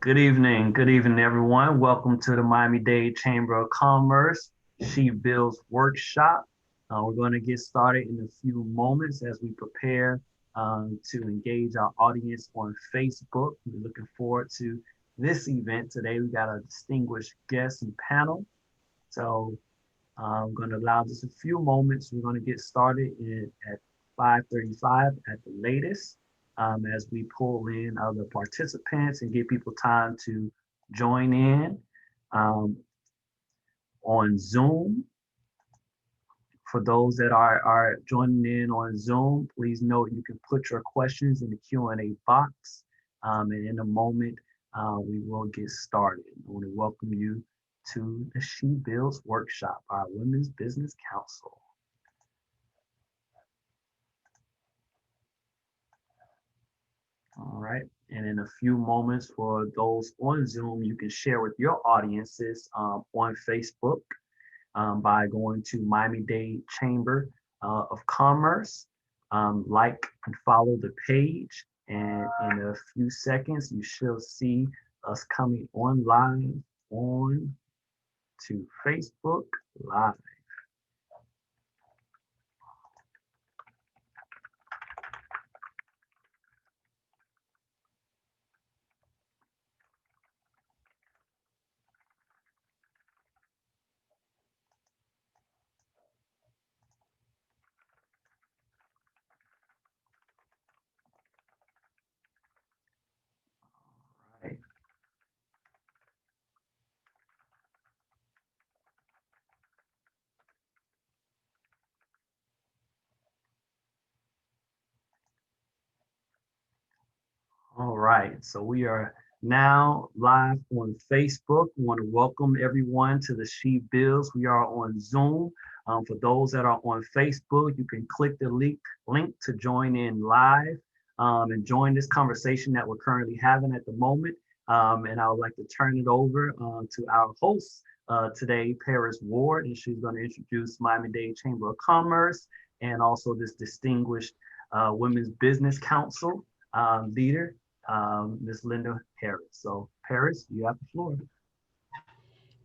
Good evening, everyone. Welcome to the Miami-Dade Chamber of Commerce She Builds Workshop. We're going to get started in a few moments as we prepare to engage our audience on Facebook. We're looking forward to this event today. We got a distinguished guest and panel. So I'm going to allow just a few moments. We're going to get started at 5:35 at the latest as we pull in other participants and give people time to join in um, on Zoom. For those that are joining in on Zoom, please note you can put your questions in the Q&A box. And in a moment, we will get started. I want to welcome you to the She Builds Workshop by Women's Business Council. All right, and in a few moments for those on Zoom, you can share with your audiences on Facebook by going to Miami-Dade Chamber of Commerce, like and follow the page, and in a few seconds, you shall see us coming online on to Facebook Live. Right. All right, so we are now live on Facebook. We want to welcome everyone to the She Builds. We are on Zoom. For those that are on Facebook, you can click the link to join in live and join this conversation that we're currently having at the moment. And I would like to turn it over to our host today, Paris Ward, and she's going to introduce Miami-Dade Chamber of Commerce and also this distinguished Women's Business Council leader, Ms. Linda Harris. So Paris, you have the floor.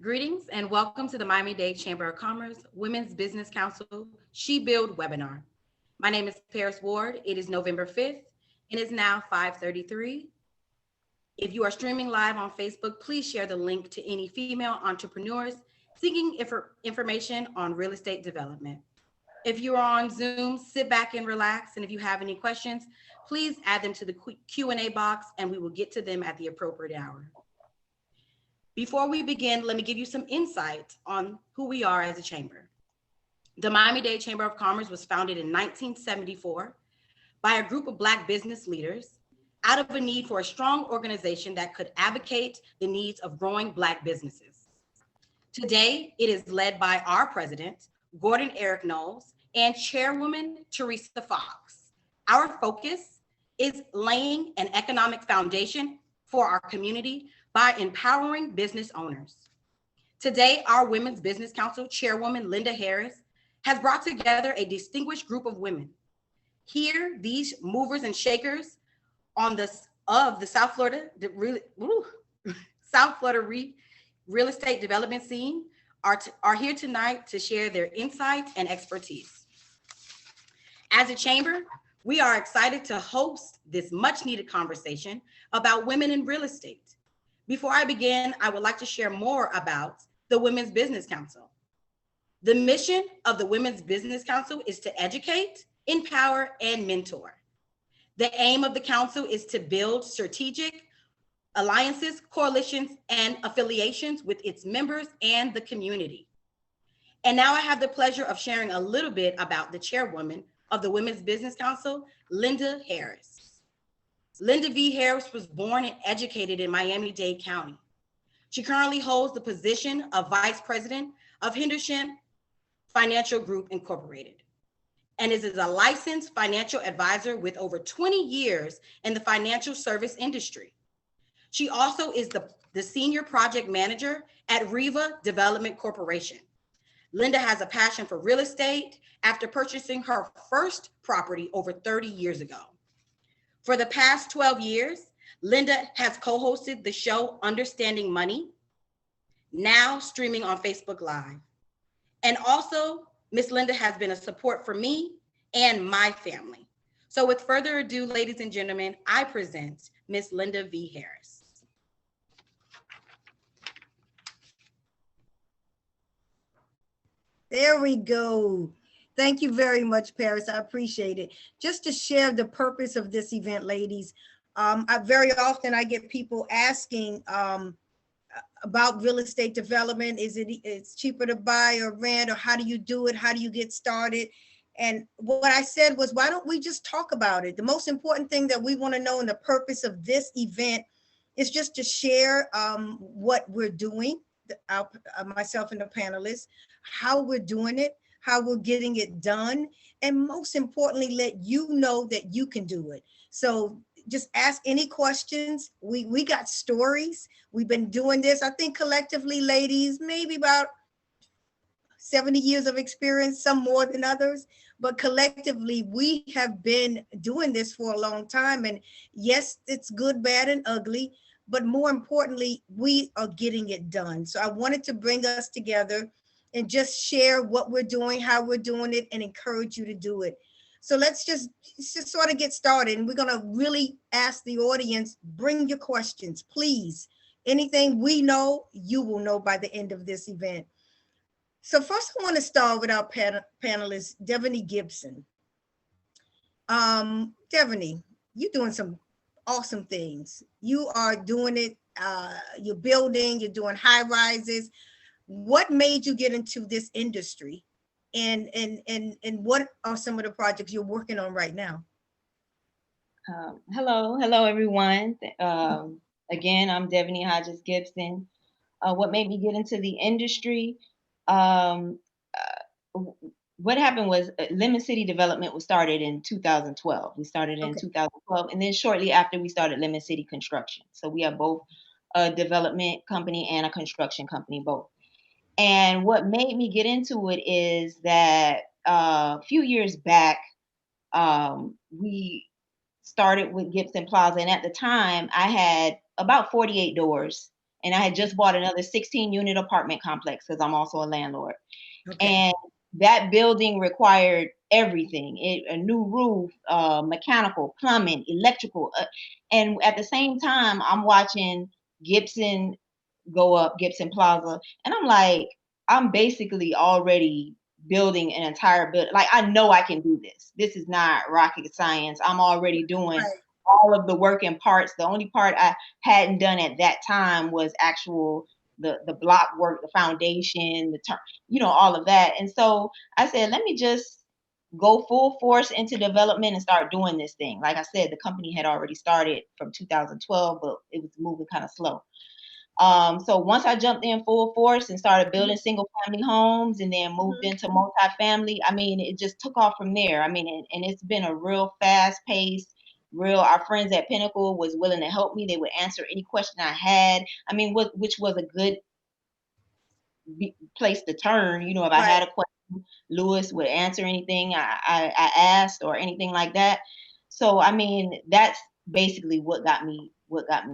Greetings and welcome to the Miami-Dade Chamber of Commerce Women's Business Council She Build webinar. My name is Paris Ward. It is November 5th and it's now 5:33. If you are streaming live on Facebook, please share the link to any female entrepreneurs seeking information on real estate development. If you are on Zoom, sit back and relax. And if you have any questions, please add them to the Q&A box and we will get to them at the appropriate hour. Before we begin, let me give you some insight on who we are as a chamber. The Miami-Dade Chamber of Commerce was founded in 1974 by a group of Black business leaders out of a need for a strong organization that could advocate the needs of growing Black businesses. Today, it is led by our president, Gordon Eric Knowles, and Chairwoman Teresa Fox. Our focus is laying an economic foundation for our community by empowering business owners. Today, our Women's Business Council Chairwoman Linda Harris has brought together a distinguished group of women. Here, these movers and shakers of the South Florida real estate development scene are here tonight to share their insights and expertise. As a chamber, we are excited to host this much needed conversation about women in real estate. Before I begin, I would like to share more about the Women's Business Council. The mission of the Women's Business Council is to educate, empower, and mentor. The aim of the council is to build strategic alliances, coalitions, and affiliations with its members and the community. And now I have the pleasure of sharing a little bit about the chairwoman of the Women's Business Council, Linda Harris. Linda V. Harris was born and educated in Miami-Dade County. She currently holds the position of Vice President of Henderson Financial Group Incorporated and is a licensed financial advisor with over 20 years in the financial service industry. She also is the senior project manager at Riva Development Corporation. Linda has a passion for real estate after purchasing her first property over 30 years ago. For the past 12 years, Linda has co-hosted the show Understanding Money, now streaming on Facebook Live. And also, Miss Linda has been a support for me and my family. So with further ado, ladies and gentlemen, I present Miss Linda V. Harris. There we go. Thank you very much, Paris. I appreciate it. Just to share the purpose of this event, ladies. Very often I get people asking about real estate development. It's cheaper to buy or rent, or how do you do it? How do you get started? And what I said was, why don't we just talk about it? The most important thing that we want to know, and the purpose of this event, is just to share what we're doing, myself and the panelists, how we're doing it, how we're getting it done, and most importantly, let you know that you can do it. So just ask any questions. We got stories. We've been doing this, I think collectively, ladies, maybe about 70 years of experience, some more than others, but collectively we have been doing this for a long time. And yes, it's good, bad, and ugly, but more importantly, we are getting it done. So I wanted to bring us together and just share what we're doing, how we're doing it, and encourage you to do it. So let's just sort of get started. And we're gonna really ask the audience, bring your questions, please. Anything we know, you will know by the end of this event. So first I wanna start with our panelist, Devaney Gibson. Devaney, you're doing some awesome things. You are doing it, you're building, you're doing high rises. What made you get into this industry? And what are some of the projects you're working on right now? Hello, everyone. Again, I'm Devaney Hodges Gibson. What made me get into the industry? What happened was Lemon City Development was started in 2012. We started in 2012, and then shortly after we started Lemon City Construction. So we have both a development company and a construction company, both. And what made me get into it is that a few years back, we started with Gibson Plaza. And at the time, I had about 48 doors. And I had just bought another 16-unit apartment complex because I'm also a landlord. Okay. And that building required everything, a new roof, mechanical, plumbing, electrical. And at the same time, I'm watching Gibson go up, Gibson Plaza. And I'm like, I'm basically already building an entire building. Like, I know I can do this. This is not rocket science. I'm already doing all of the work and parts. The only part I hadn't done at that time was actual the block work, the foundation, all of that. And so I said, let me just go full force into development and start doing this thing. Like I said, the company had already started from 2012, but it was moving kind of slow. So once I jumped in full force and started building single family homes and then moved into multifamily, I mean, it just took off from there. I mean, and it's been a real fast pace. Our friends at Pinnacle was willing to help me. They would answer any question I had. I mean, which was a good place to turn. If I had a question, Lewis would answer anything I asked or anything like that. So, I mean, that's basically what got me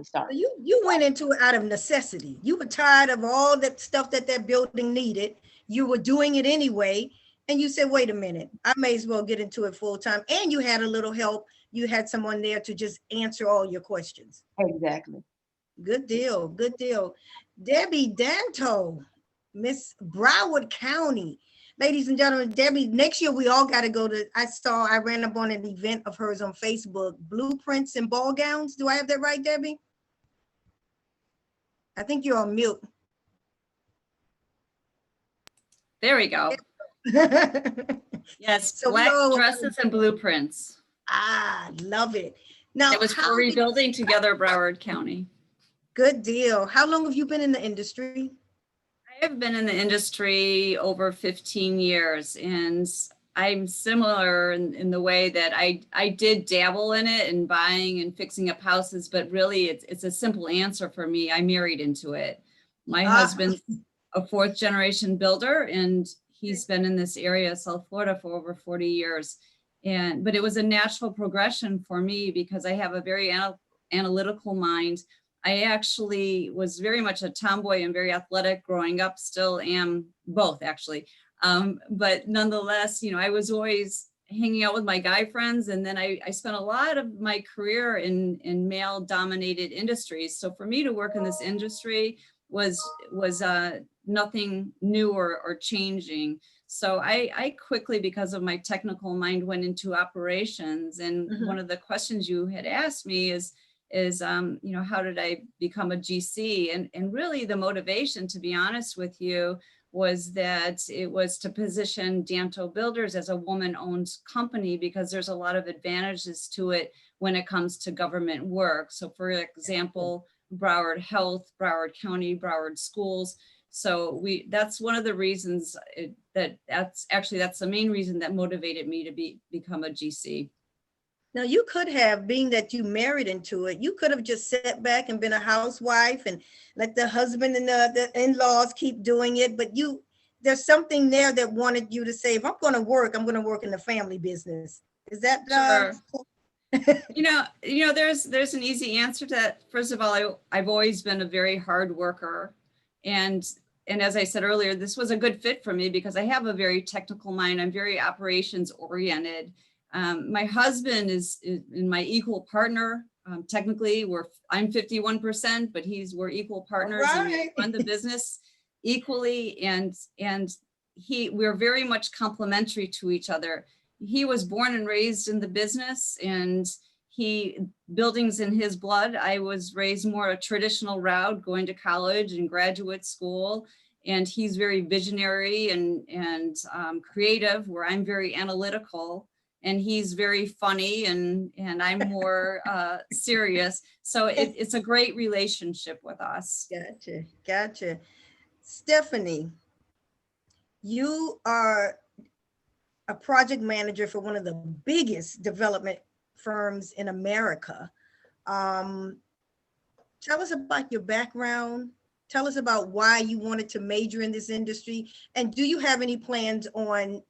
started. You went into it out of necessity. You were tired of all that stuff that building needed. You were doing it anyway. And you said, wait a minute, I may as well get into it full time. And you had a little help. You had someone there to just answer all your questions. Exactly. Good deal. Good deal. Debbie Danto, Miss Broward County. Ladies and gentlemen, Debbie, next year we all got to go to, I ran up on an event of hers on Facebook, Blueprints and Ball Gowns. Do I have that right, Debbie? I think you're on mute. There we go. Yes, So black dresses and blueprints. Love it. Now, it was for rebuilding together Broward County. Good deal. How long have you been in the industry? I have been in the industry over 15 years, and I'm similar in the way that I did dabble in it and buying and fixing up houses, but really it's a simple answer for me. I married into it. My husband's a fourth generation builder, and he's been in this area, South Florida, for over 40 years. But it was a natural progression for me because I have a very analytical mind. I actually was very much a tomboy and very athletic growing up, still am both actually. But nonetheless, I was always hanging out with my guy friends. And then I spent a lot of my career in male dominated industries. So for me to work in this industry was nothing new or changing. So I quickly, because of my technical mind, went into operations. And one of the questions you had asked me is how did I become a GC? And really the motivation, to be honest with you, was that it was to position Danto Builders as a woman-owned company, because there's a lot of advantages to it when it comes to government work. So for example, Broward Health, Broward County, Broward Schools. So that's one of the reasons that's the main reason that motivated me to become a GC. Now you could have, being that you married into it, you could have just sat back and been a housewife and let the husband and the in-laws keep doing it. But there's something there that wanted you to say, if I'm going to work in the family business. Is that sure? There's an easy answer to that. First of all, I've always been a very hard worker, and as I said earlier, this was a good fit for me because I have a very technical mind. I'm very operations oriented. My husband is my equal partner. Technically, I'm 51%, but we're equal partners, right. And we run the business equally. And we're very much complementary to each other. He was born and raised in the business, and buildings in his blood. I was raised more a traditional route, going to college and graduate school. And he's very visionary and creative, where I'm very analytical. And he's very funny, and I'm more serious. So it's a great relationship with us. Gotcha. Stephanie, you are a project manager for one of the biggest development firms in America. Tell us about your background. Tell us about why you wanted to major in this industry. And do you have any plans on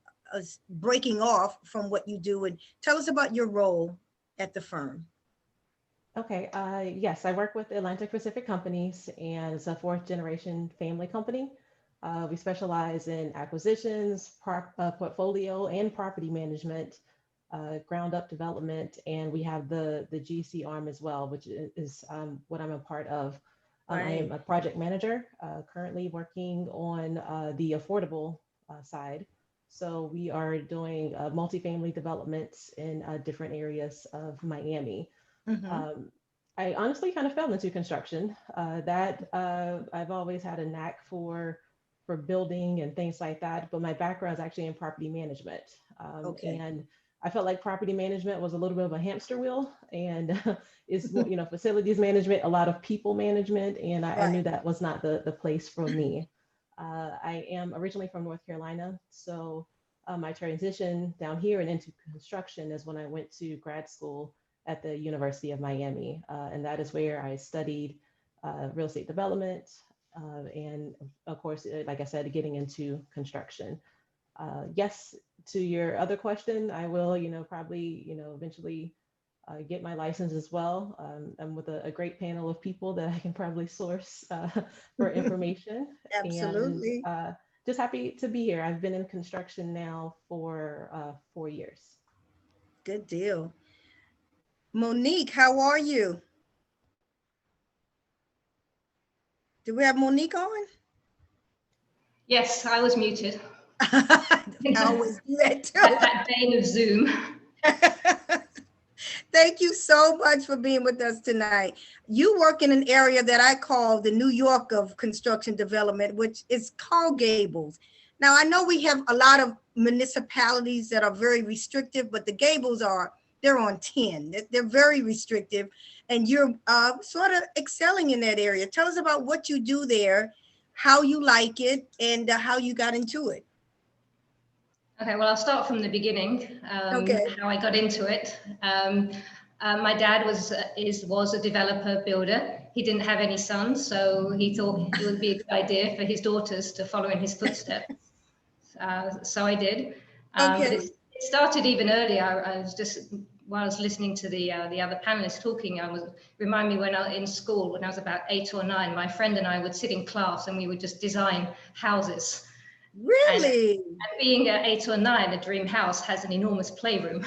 breaking off from what you do? And tell us about your role at the firm. Okay, yes, I work with Atlantic Pacific Companies, and it's a 4th generation family company. We specialize in acquisitions, portfolio and property management, ground up development, and we have the GC arm as well, which is what I'm a part of. Right. I am a project manager, currently working on the affordable side. So we are doing multifamily developments in different areas of Miami. I honestly kind of fell into construction. I've always had a knack for building and things like that, but my background is actually in property management. And I felt like property management was a little bit of a hamster wheel, and is facilities management, a lot of people management, and I knew that was not the place for me. I am originally from North Carolina, so my transition down here and into construction is when I went to grad school at the University of Miami, and that is where I studied real estate development, and of course, like I said, getting into construction. Yes, to your other question, I will, probably, eventually get my license as well. I'm with a great panel of people that I can probably source for information. Absolutely. And, just happy to be here. I've been in construction now for 4 years. Good deal. Monique, how are you? Do we have Monique on? Yes, I was muted. I always do that too. That bane of Zoom. Thank you so much for being with us tonight. You work in an area that I call the New York of construction development, which is called Gables. Now, I know we have a lot of municipalities that are very restrictive, but the Gables they're on 10. They're very restrictive, and you're sort of excelling in that area. Tell us about what you do there, how you like it, and how you got into it. Okay, well, I'll start from the beginning, how I got into it. My dad was a developer builder. He didn't have any sons, so he thought it would be a good idea for his daughters to follow in his footsteps. So I did. But it started even earlier. I was just while I was listening to the other panelists talking, remind me when in school, when I was about 8 or 9, my friend and I would sit in class and we would just design houses. Really? And being at 8 or 9, a dream house has an enormous playroom.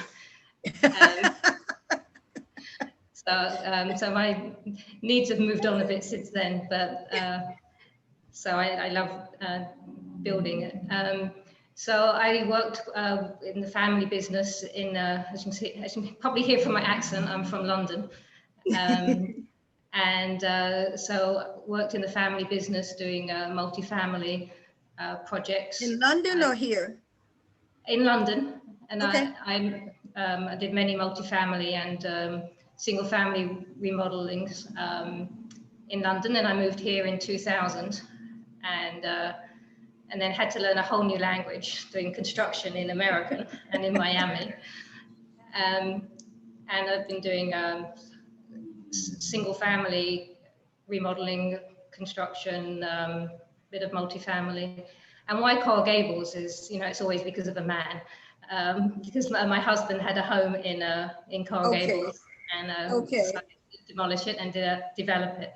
So my needs have moved on a bit since then, but so I love building it. So I worked in the family business as you can probably hear from my accent, I'm from London. So worked in the family business doing multifamily projects. In London or here? In London. And okay. I did many multifamily and single family remodelings in London, and I moved here in 2000 and then had to learn a whole new language doing construction in American and in Miami. And I've been doing single family remodeling, construction, bit of multifamily. And why Coral Gables is, it's always because of a man. Because my husband had a home in Coral Gables and decided to demolish it and develop it.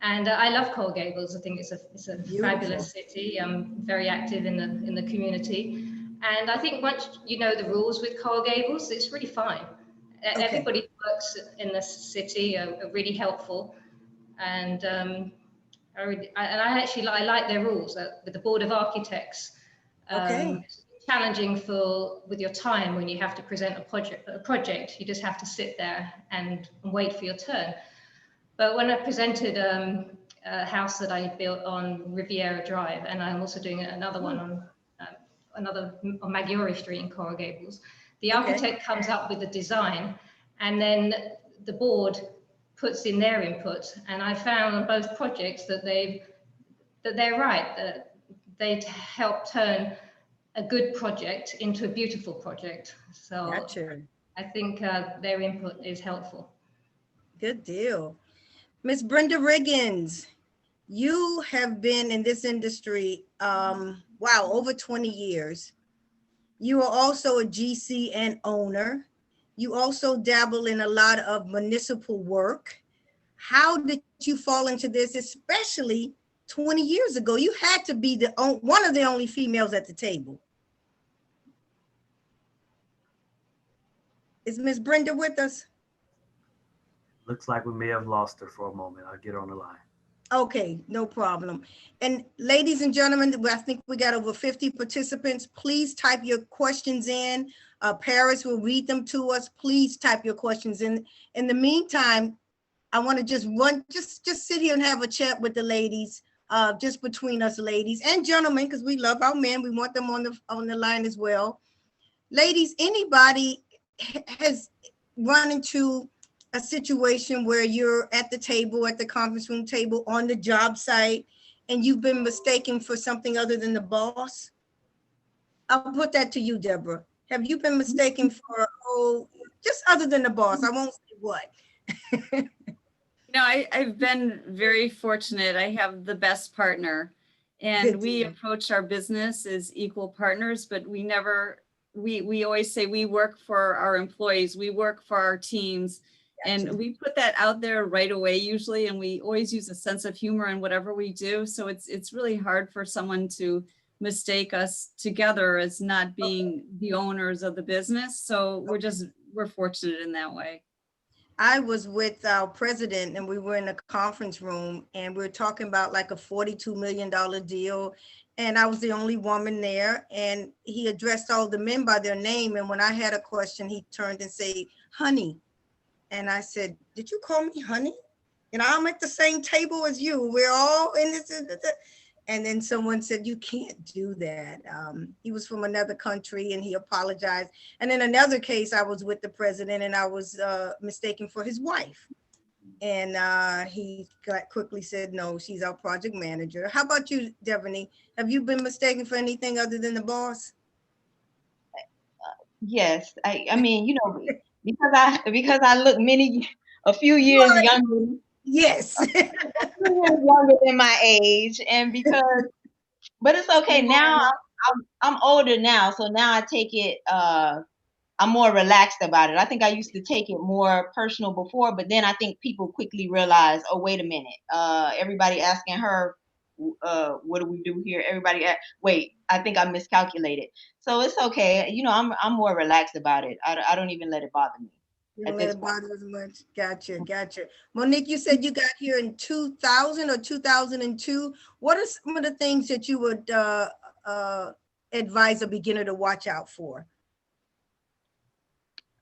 And I love Coral Gables. I think it's a fabulous city. I'm very active in the community. And I think once you know the rules with Coral Gables, it's really fine. Everybody who works in the city are really helpful. And I like their rules with the Board of Architects. Challenging with your time when you have to present a project. You just have to sit there and wait for your turn. But when I presented a house that I built on Riviera Drive, and I'm also doing another one on Maggiore Street in Coral Gables, the architect comes up with the design, and then the board puts in their input. And I found on both projects that they're right, that they'd help turn a good project into a beautiful project. So I think their input is helpful. Good deal. Miss Brenda Riggins, you have been in this industry, over 20 years. You are also a GC and owner. You also dabble in a lot of municipal work. How did you fall into this, especially 20 years ago? You had to be one of the only females at the table. Is Miss Brenda with us? Looks like we may have lost her for a moment. I'll get her on the line. Okay, no problem. And ladies and gentlemen, I think we got over 50 participants. Please type your questions in. Paris will read them to us. Please type your questions in. In the meantime, I want to just sit here and have a chat with the ladies, just between us ladies and gentlemen, because we love our men. We want them on the line as well. Ladies, anybody has run into a situation where you're at the table, at the conference room table, on the job site, and you've been mistaken for something other than the boss? I'll put that to you, Deborah. Have you been mistaken for, just other than the boss? I won't say what. I've been very fortunate. I have the best partner, and we approach our business as equal partners, but we always say we work for our employees, we work for our teams. And we put that out there right away usually, and we always use a sense of humor in whatever we do. So it's really hard for someone to mistake us together as not being the owners of the business. So we're fortunate in that way. I was with our president and we were in a conference room and we were talking about like a $42 million deal. And I was the only woman there, and he addressed all the men by their name. And when I had a question, he turned and said, honey. And I said, did you call me honey? I'm at the same table as you. We're all in this. And then someone said, you can't do that. He was from another country and he apologized. And in another case, I was with the president and I was mistaken for his wife. And he quickly said, no, she's our project manager. How about you, Devaney? Have you been mistaken for anything other than the boss? Yes. I mean, because I look a few years younger. Yes. Younger than my age, and but it's okay now. I'm older now, so now I take it. I I'm more relaxed about it. I think I used to take it more personal before, but then I think people quickly realize, oh, wait a minute. Everybody asking her, what do we do here? Wait, I think I miscalculated. So it's okay. You know, I'm more relaxed about it. I don't even let it bother me. You don't let it bother as much. Gotcha, gotcha. Monique, you said you got here in 2000 or 2002. What are some of the things that you would advise a beginner to watch out for?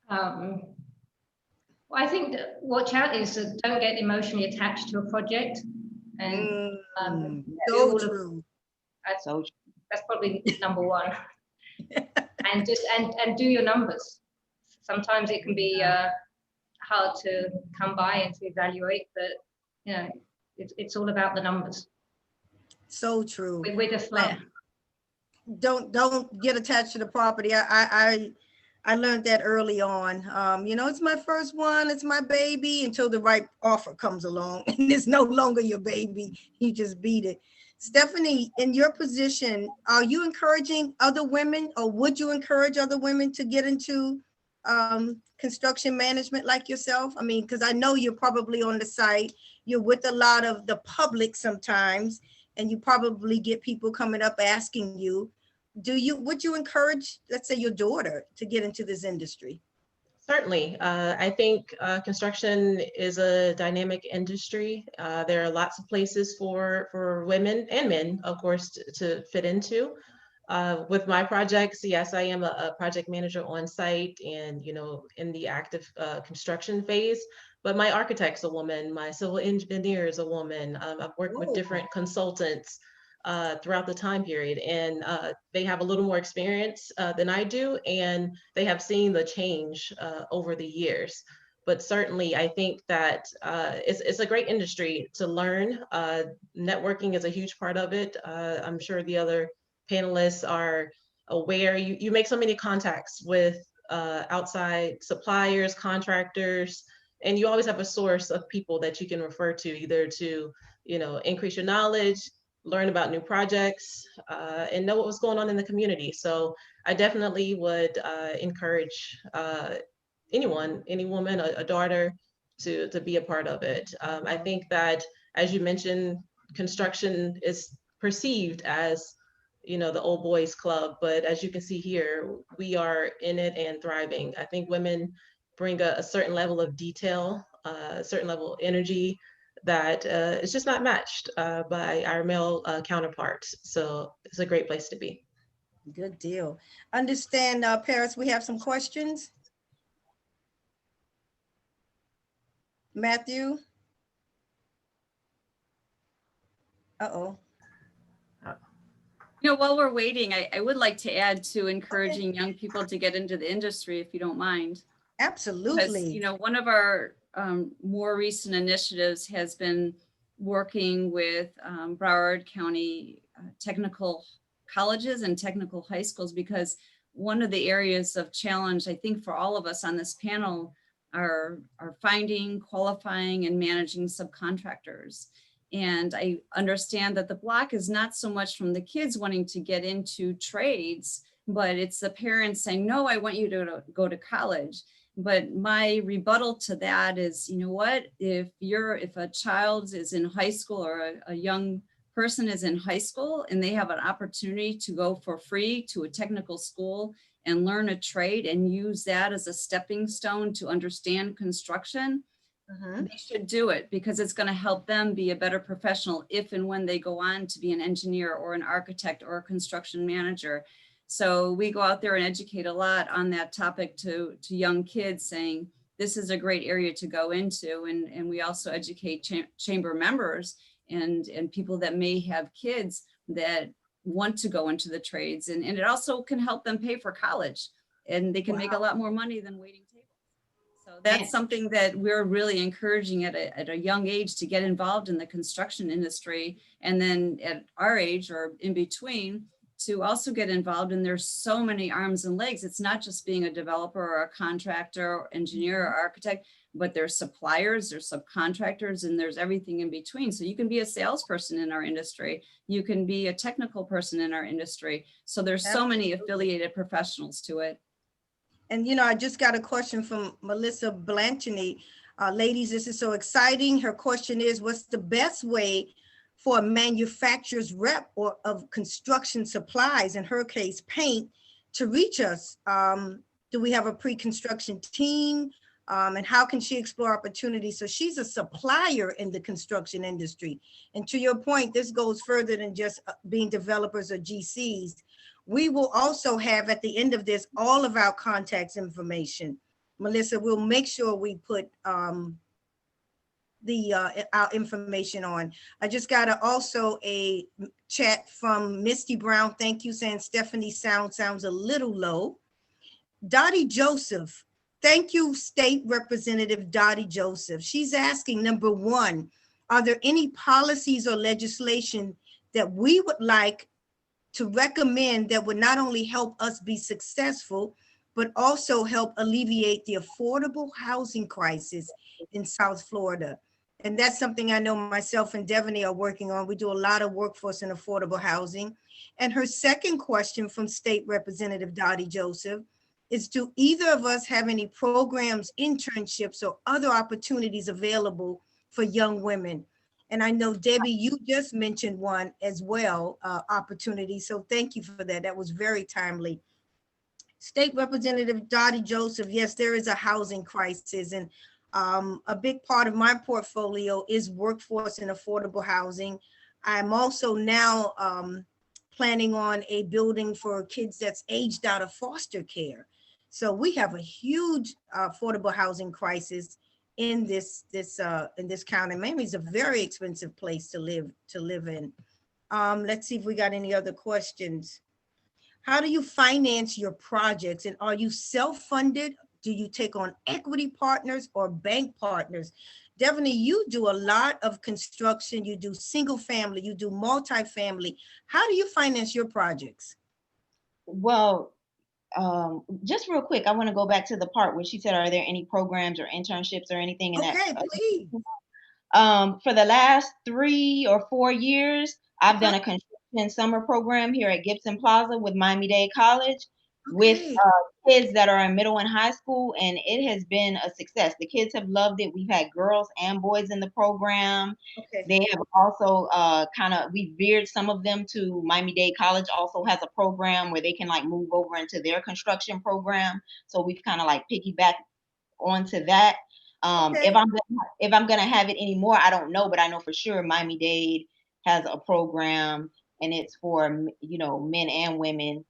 Well, I think that watch out is don't get emotionally attached to a project. And so true. That's probably number one. And just and do your numbers. Sometimes it can be hard to come by and to evaluate, but you know, it's all about the numbers. So true. With a flair. Don't get attached to the property. I learned that early on. You know, it's my first one, it's my baby, until the right offer comes along and it's no longer your baby. You just beat it. Stephanie, in your position, are you encouraging other women, or would you encourage other women to get into construction management like yourself? I mean, because I know you're probably on the site, you're with a lot of the public sometimes, and you probably get people coming up asking you, would you encourage, let's say, your daughter to get into this industry? Certainly. I think construction is a dynamic industry. There are lots of places for women and men, of course, to fit into. With my projects, yes, I am a project manager on site and, you know, in the active construction phase, but my architect's a woman, my civil engineer is a woman. I've worked with different consultants throughout the time period, and they have a little more experience than I do, and they have seen the change over the years. But certainly, I think that it's a great industry to learn. Networking is a huge part of it. I'm sure the other panelists are aware. You make so many contacts with outside suppliers, contractors, and you always have a source of people that you can refer to, either to, you know, increase your knowledge, learn about new projects, and know what was going on in the community. So I definitely would encourage any woman, a daughter, to be a part of it. I think that, as you mentioned, construction is perceived as, you know, the old boys club, but as you can see here, we are in it and thriving. I think women bring a certain level of detail, a certain level of energy that is just not matched by our male counterparts. So it's a great place to be. Good deal. Understand, Paris, we have some questions. Matthew? Uh-oh. You know, while we're waiting, I would like to add to encouraging young people to get into the industry, if you don't mind. Absolutely. Because, you know, one of our more recent initiatives has been working with Broward County technical colleges and technical high schools, because one of the areas of challenge, I think, for all of us on this panel are finding, qualifying, and managing subcontractors. And I understand that the block is not so much from the kids wanting to get into trades, but it's the parents saying, no, I want you to go to college. But my rebuttal to that is, you know what, if a child is in high school, or a young person is in high school and they have an opportunity to go for free to a technical school and learn a trade and use that as a stepping stone to understand construction, they should do it, because it's going to help them be a better professional if and when they go on to be an engineer or an architect or a construction manager. So we go out there and educate a lot on that topic to young kids, saying this is a great area to go into. And we also educate chamber members and people that may have kids that want to go into the trades. And it also can help them pay for college, and they can make a lot more money than waiting tables. So that's something that we're really encouraging at a young age, to get involved in the construction industry. And then at our age or in between, to also get involved. And there's so many arms and legs. It's not just being a developer or a contractor or engineer or architect, but there's suppliers, there's subcontractors, and there's everything in between. So you can be a salesperson in our industry. You can be a technical person in our industry. So there's so many affiliated professionals to it. And, you know, I just got a question from Melissa Blanchini. Ladies, this is so exciting. Her question is, what's the best way for a manufacturer's rep or of construction supplies, in her case, paint, to reach us? Do we have a pre-construction team? And how can she explore opportunities? So she's a supplier in the construction industry. And to your point, this goes further than just being developers or GCs. We will also have at the end of this all of our contacts information. Melissa, we'll make sure we put our information on. I just got also a chat from Misty Brown. Thank you, saying Stephanie's sounds a little low. Dottie Joseph, thank you, State Representative Dottie Joseph. She's asking, number one, are there any policies or legislation that we would like to recommend that would not only help us be successful, but also help alleviate the affordable housing crisis in South Florida? And that's something I know myself and Devaney are working on. We do a lot of workforce and affordable housing. And her second question from State Representative Dottie Joseph is, do either of us have any programs, internships, or other opportunities available for young women? And I know, Debbie, you just mentioned one as well, opportunity. So thank you for that. That was very timely. State Representative Dottie Joseph, yes, there is a housing crisis. And a big part of my portfolio is workforce and affordable housing. I'm also now planning on a building for kids that's aged out of foster care. So we have a huge affordable housing crisis in this county. Miami is a very expensive place to live in. Let's see if we got any other questions. How do you finance your projects, and are you self-funded? Do you take on equity partners or bank partners? Definitely, you do a lot of construction. You do single family, you do multifamily. How do you finance your projects? Well, just real quick, I want to go back to the part where she said, are there any programs or internships or anything in okay, that? Please. For the last 3 or 4 years, I've done a construction summer program here at Gibson Plaza with Miami-Dade College with kids that are in middle and high school, and it has been a success. The kids have loved it. We've had girls and boys in the program. They have also we veered some of them to Miami-Dade College also has a program where they can like move over into their construction program. So we've kind of like piggybacked onto that. If I'm gonna have it anymore, I don't know, but I know for sure Miami-Dade has a program, and it's for, you know, men and women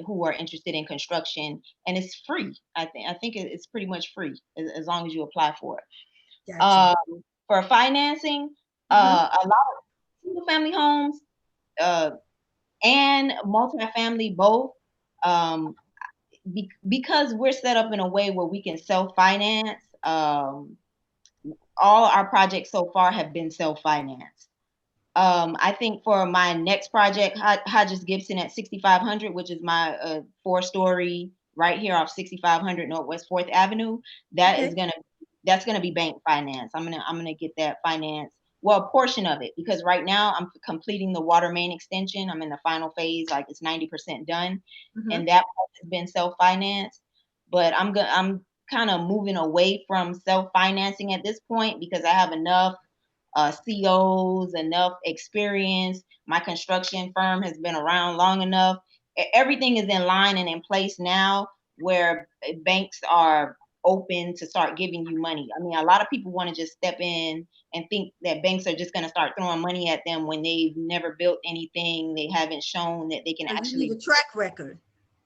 who are interested in construction, and it's free. I think it's pretty much free as long as you apply for it. Gotcha. For financing, a lot of single family homes and multifamily both, because we're set up in a way where we can self-finance. All our projects so far have been self-financed. I think for my next project, Hodges Gibson at 6500, which is my 4-story right here off 6500 Northwest 4th Avenue, that's gonna be bank finance. I'm gonna get that finance. Well, a portion of it, because right now I'm completing the water main extension. I'm in the final phase, like it's 90% done, and that has been self-financed. But I'm kind of moving away from self-financing at this point because I have enough COs, enough experience. My construction firm has been around long enough. Everything is in line and in place now where banks are open to start giving you money. I mean, a lot of people want to just step in and think that banks are just going to start throwing money at them when they've never built anything. They haven't shown that they can actually. You need a track record.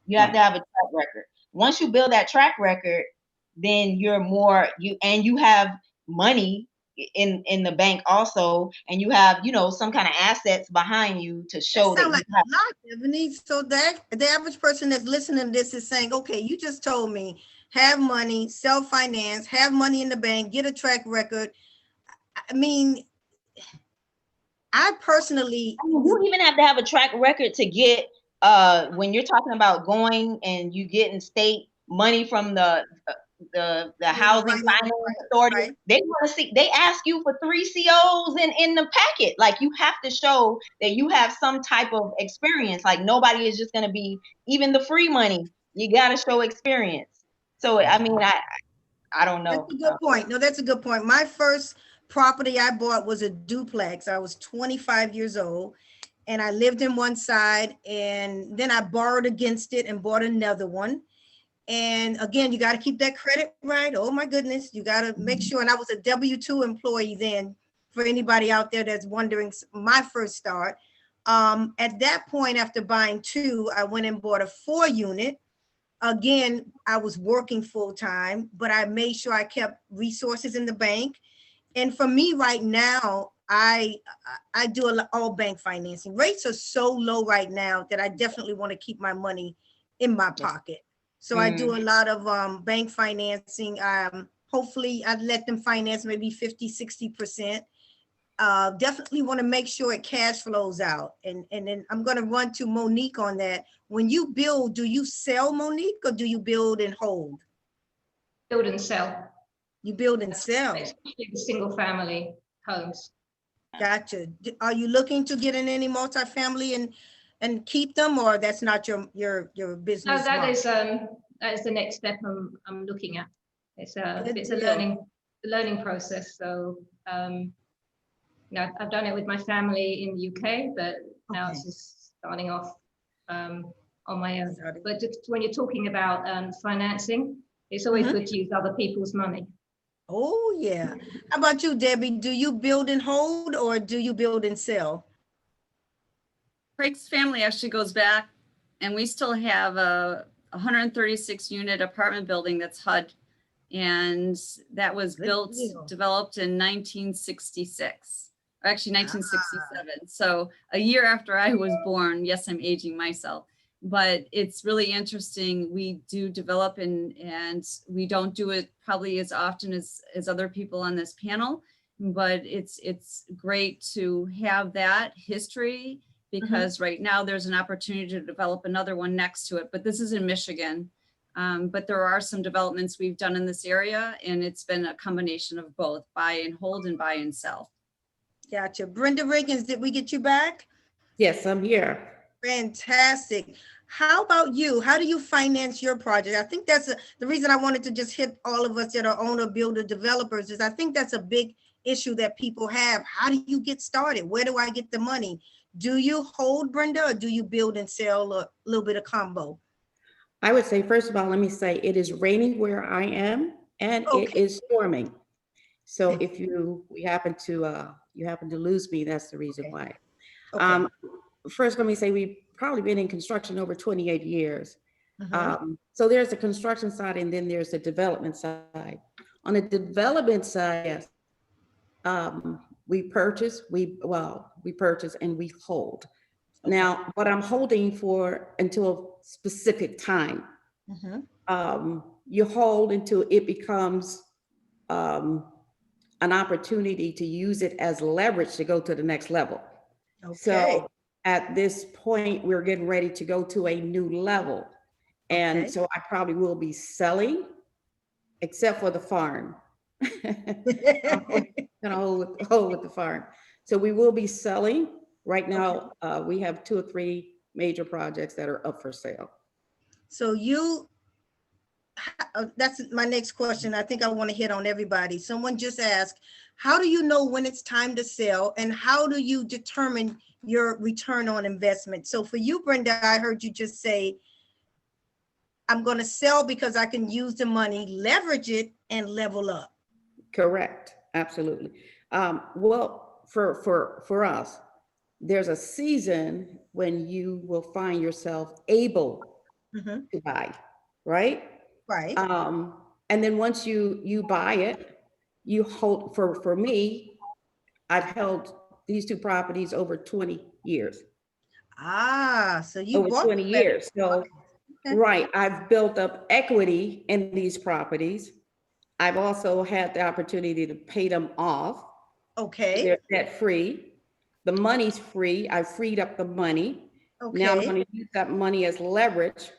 You have to have a track record. Once you build that track record, then you have money in the bank also, and you have, you know, some kind of assets behind you to show that you have. A lot, Ebony. So that the average person that's listening to this is saying, okay, you just told me have money, self-finance, have money in the bank, get a track record. I mean, I personally, you even have to have a track record to get when you're talking about going and you getting state money from the housing finance authority. They want to see, they ask you for 3 COs in the packet. Like, you have to show that you have some type of experience. Like, nobody is just going to be, even the free money, you got to show experience. So, I mean, I don't know. That's a good point. No, that's a good point. My first property I bought was a duplex. I was 25 years old and I lived in one side, and then I borrowed against it and bought another one. And again, you got to keep that credit right. Oh my goodness, you got to make sure. And I was a W-2 employee then, for anybody out there that's wondering, my first start. At that point, after buying two, I went and bought a 4-unit. Again, I was working full time, but I made sure I kept resources in the bank. And for me right now, I do all bank financing. Rates are so low right now that I definitely want to keep my money in my pocket. So I do a lot of bank financing. Hopefully I'd let them finance maybe 50, 60%. Definitely want to make sure it cash flows out. And then I'm going to run to Monique on that. When you build, do you sell, Monique, or do you build and hold? Build and sell. You build and sell. Especially the single family homes. Gotcha. Are you looking to get in any multifamily and keep them, or that's not your business? No, that is the next step I'm looking at. It's a learning process. So I've done it with my family in the UK, but now it's just starting off on my own. But just when you're talking about financing, it's always good to use other people's money. Oh yeah. How about you, Debbie? Do you build and hold, or do you build and sell? Craig's family actually goes back, and we still have a 136 unit apartment building that's HUD, and that was developed in 1966, or actually 1967. So a year after I was born. Yes, I'm aging myself. But it's really interesting. We do develop and we don't do it probably as often as other people on this panel, but it's great to have that history, because right now there's an opportunity to develop another one next to it. But this is in Michigan. But there are some developments we've done in this area, and it's been a combination of both buy and hold and buy and sell. Gotcha. Brenda Riggins, did we get you back? Yes, I'm here. Fantastic. How about you? How do you finance your project? I think that's the reason I wanted to just hit all of us that are owner, builder, developers, is I think that's a big issue that people have. How do you get started? Where do I get the money? Do you hold, Brenda, or do you build and sell, a little bit of combo? I would say, first of all, let me say it is raining where I am, and it is storming. So if you happen to lose me, that's the reason why. First, let me say we've probably been in construction over 28 years. So there's the construction side, and then there's the development side. On the development side, yes, we purchase and we hold. Now, what I'm holding for until a specific time, you hold until it becomes an opportunity to use it as leverage to go to the next level. So at this point, we're getting ready to go to a new level. And so I probably will be selling, except for the farm. I'm gonna hold with the farm. So we will be selling. Right now, we have 2 or 3 major projects that are up for sale. So that's my next question. I think I want to hit on everybody. Someone just asked, how do you know when it's time to sell, and how do you determine your return on investment? So for you, Brenda, I heard you just say, I'm going to sell because I can use the money, leverage it, and level up. Correct. Absolutely. Well, for us, there's a season when you will find yourself able to buy, right? Right. And then once you buy it, you hold. For me, I've held these 2 properties over 20 years. So you over 20 years. So right, I've built up equity in these properties. I've also had the opportunity to pay them off. They're debt free. The money's free. I freed up the money. Now I'm going to use that money as leverage.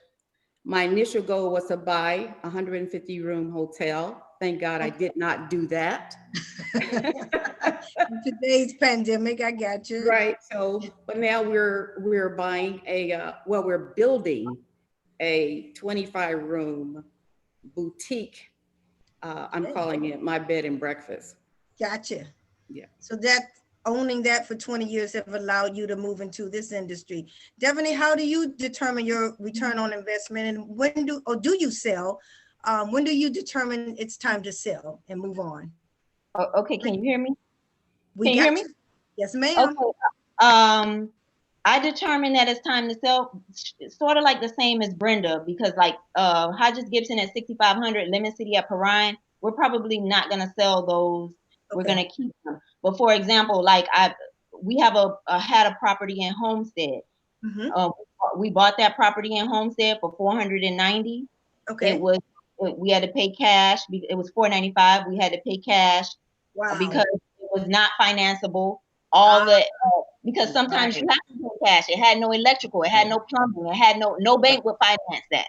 My initial goal was to buy a 150-room hotel. Thank God I did not do that. In today's pandemic, I got you. Right. So, but now we're buying we're building a 25-room boutique. I'm calling it my bed and breakfast. Gotcha. Yeah. So that owning that for 20 years have allowed you to move into this industry. Devaney, how do you determine your return on investment, and when do you sell? When do you determine it's time to sell and move on? Oh, okay, can you hear me? We Can you hear got me? you. Yes, ma'am. Okay. I determined that it's time to sell, sort of like the same as Brenda, because like Hodges Gibson at 6,500, Lemon City at Perrine, we're probably not gonna sell those. We're gonna keep them. But for example, like we have had a property in Homestead. We bought that property in Homestead for 490. Okay. We had to pay cash. It was 495. We had to pay cash because it was not financeable. Because sometimes you have to pay cash. It had no electrical. It had no plumbing. It had no bank would finance that.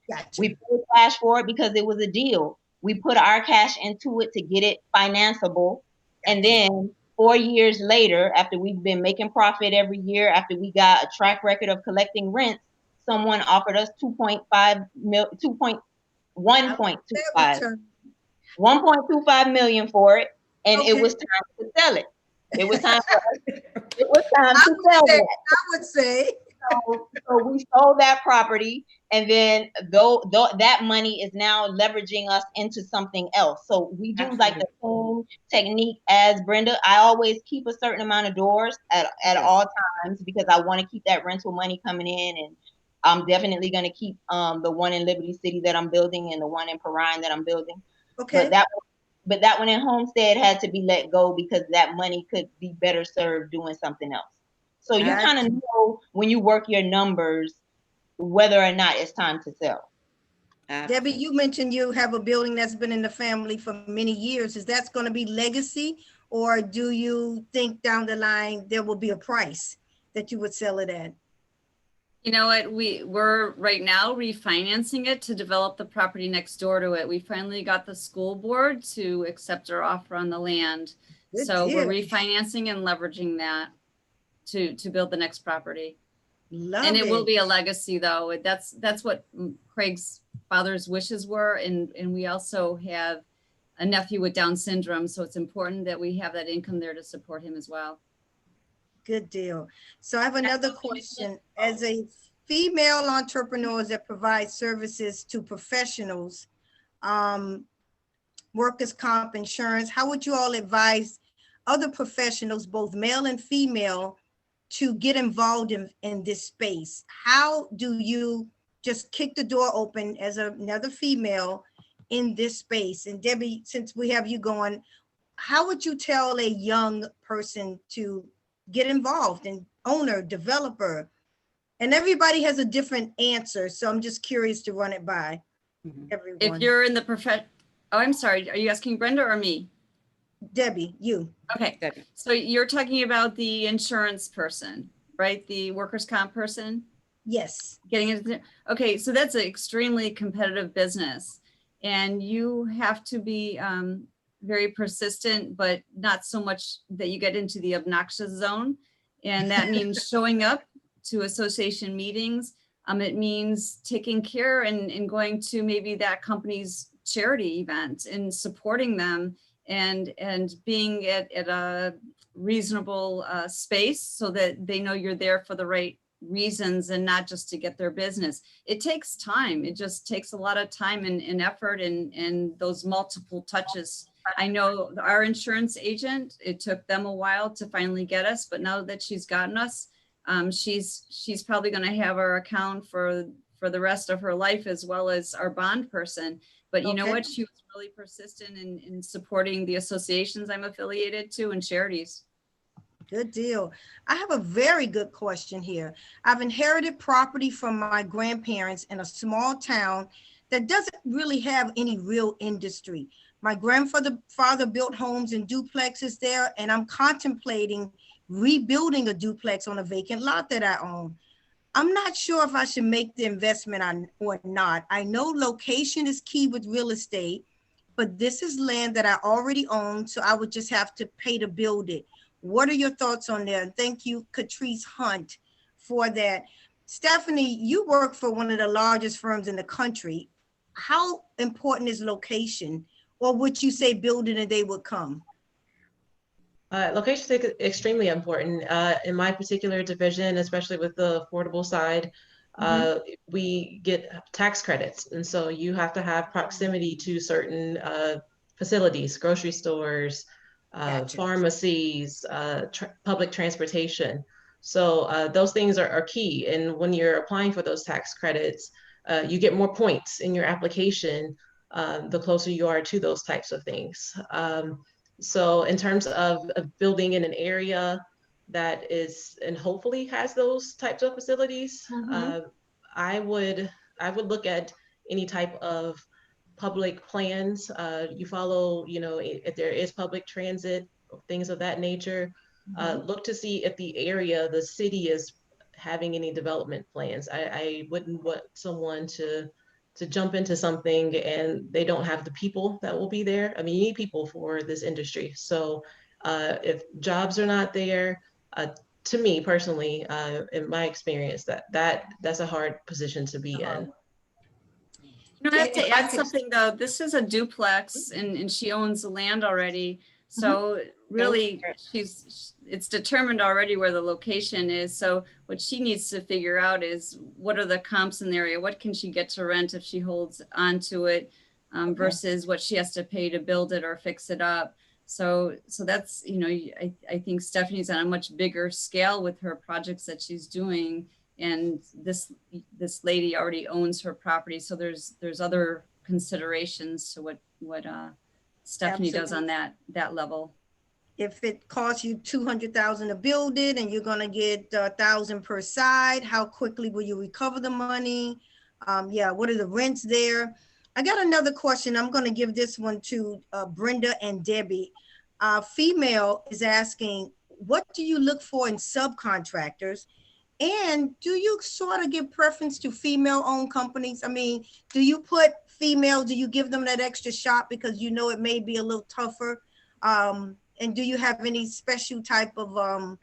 Gotcha. We paid cash for it because it was a deal. We put our cash into it to get it financeable. And then 4 years later, after we've been making profit every year, after we got a track record of collecting rents, someone offered us 1.25 million for it, and it was time to sell it. It was time for us. It was time to sell it. I would say. So we sold that property, and then though that money is now leveraging us into something else. So we do like the same technique as Brenda. I always keep a certain amount of doors at all times because I want to keep that rental money coming in, and I'm definitely going to keep the one in Liberty City that I'm building and the one in Perrine that I'm building. Okay. But that one in Homestead had to be let go because that money could be better served doing something else. So you kind of know when you work your numbers whether or not it's time to sell. Debbie, you mentioned you have a building that's been in the family for many years. Is that going to be legacy, or do you think down the line there will be a price that you would sell it at? You know what, we're right now refinancing it to develop the property next door to it. We finally got the school board to accept our offer on the land. Good So deal. we're refinancing and leveraging that to build the next property. And it will be a legacy though. That's what Craig's father's wishes were. And we also have a nephew with Down syndrome. So it's important that we have that income there to support him as well. Good deal. So I have another question. As a female entrepreneur that provides services to professionals, workers' comp, insurance, how would you all advise other professionals, both male and female, to get involved in this space? How do you just kick the door open as another female in this space? And Debbie, since we have you going, how would you tell a young person to get involved, and owner, developer? And everybody has a different answer. So I'm just curious to run it by everyone. If you're in the profession, oh, I'm sorry. Are you asking Brenda or me? Debbie, you. Okay. Debbie. So you're talking about the insurance person, right? The workers' comp person? Yes. Getting into, okay. So that's an extremely competitive business, and you have to be very persistent, but not so much that you get into the obnoxious zone. And that means showing up to association meetings. It means taking care and going to maybe that company's charity event and supporting them and being at a reasonable space so that they know you're there for the right reasons and not just to get their business. It takes time. It just takes a lot of time and effort and those multiple touches. I know our insurance agent, it took them a while to finally get us, but now that she's gotten us, she's probably going to have our account for the rest of her life, as well as our bond person. But you know what? She was really persistent in supporting the associations I'm affiliated to and charities. Good deal. I have a very good question here. I've inherited property from my grandparents in a small town that doesn't really have any real industry. My father built homes and duplexes there, and I'm contemplating rebuilding a duplex on a vacant lot that I own. I'm not sure if I should make the investment or not. I know location is key with real estate, but this is land that I already own, so I would just have to pay to build it. What are your thoughts on that? Thank you, Catrice Hunt, for that. Stephanie, you work for one of the largest firms in the country. how important is location? Or would you say building and they would come? Location is extremely important. In my particular division, especially with the affordable side, we get tax credits. And so you have to have proximity to certain facilities, grocery stores, Gotcha. pharmacies, public transportation. So those things are key. And when you're applying for those tax credits, you get more points in your application the closer you are to those types of things. So in terms of building in an area that is and hopefully has those types of facilities, I would look at any type of public plans. You follow, you know, if there is public transit, things of that nature. Look to see if the area, the city is having any development plans. I wouldn't want someone to jump into something and they don't have the people that will be there. I mean, you need people for this industry. So if jobs are not there, to me personally, in my experience, that's a hard position to be in. You know, I have to add something though. This is a duplex and she owns the land already. So really it's determined already where the location is. So what she needs to figure out is what are the comps in the area? What can she get to rent if she holds onto it versus what she has to pay to build it or fix it up. So that's, you know, I think Stephanie's on a much bigger scale with her projects that she's doing. And this lady already owns her property. So there's other considerations to what Stephanie does on that level. If it costs you $200,000 to build it and you're gonna get $1,000 per side, how quickly will you recover the money? Yeah, what are the rents there? I got another question. I'm gonna give this one to Brenda and Debbie. Female is asking, what do you look for in subcontractors? And do you sort of give preference to female-owned companies? I mean, do you put female, do you give them that extra shot because you know it may be a little tougher? And do you have any special type of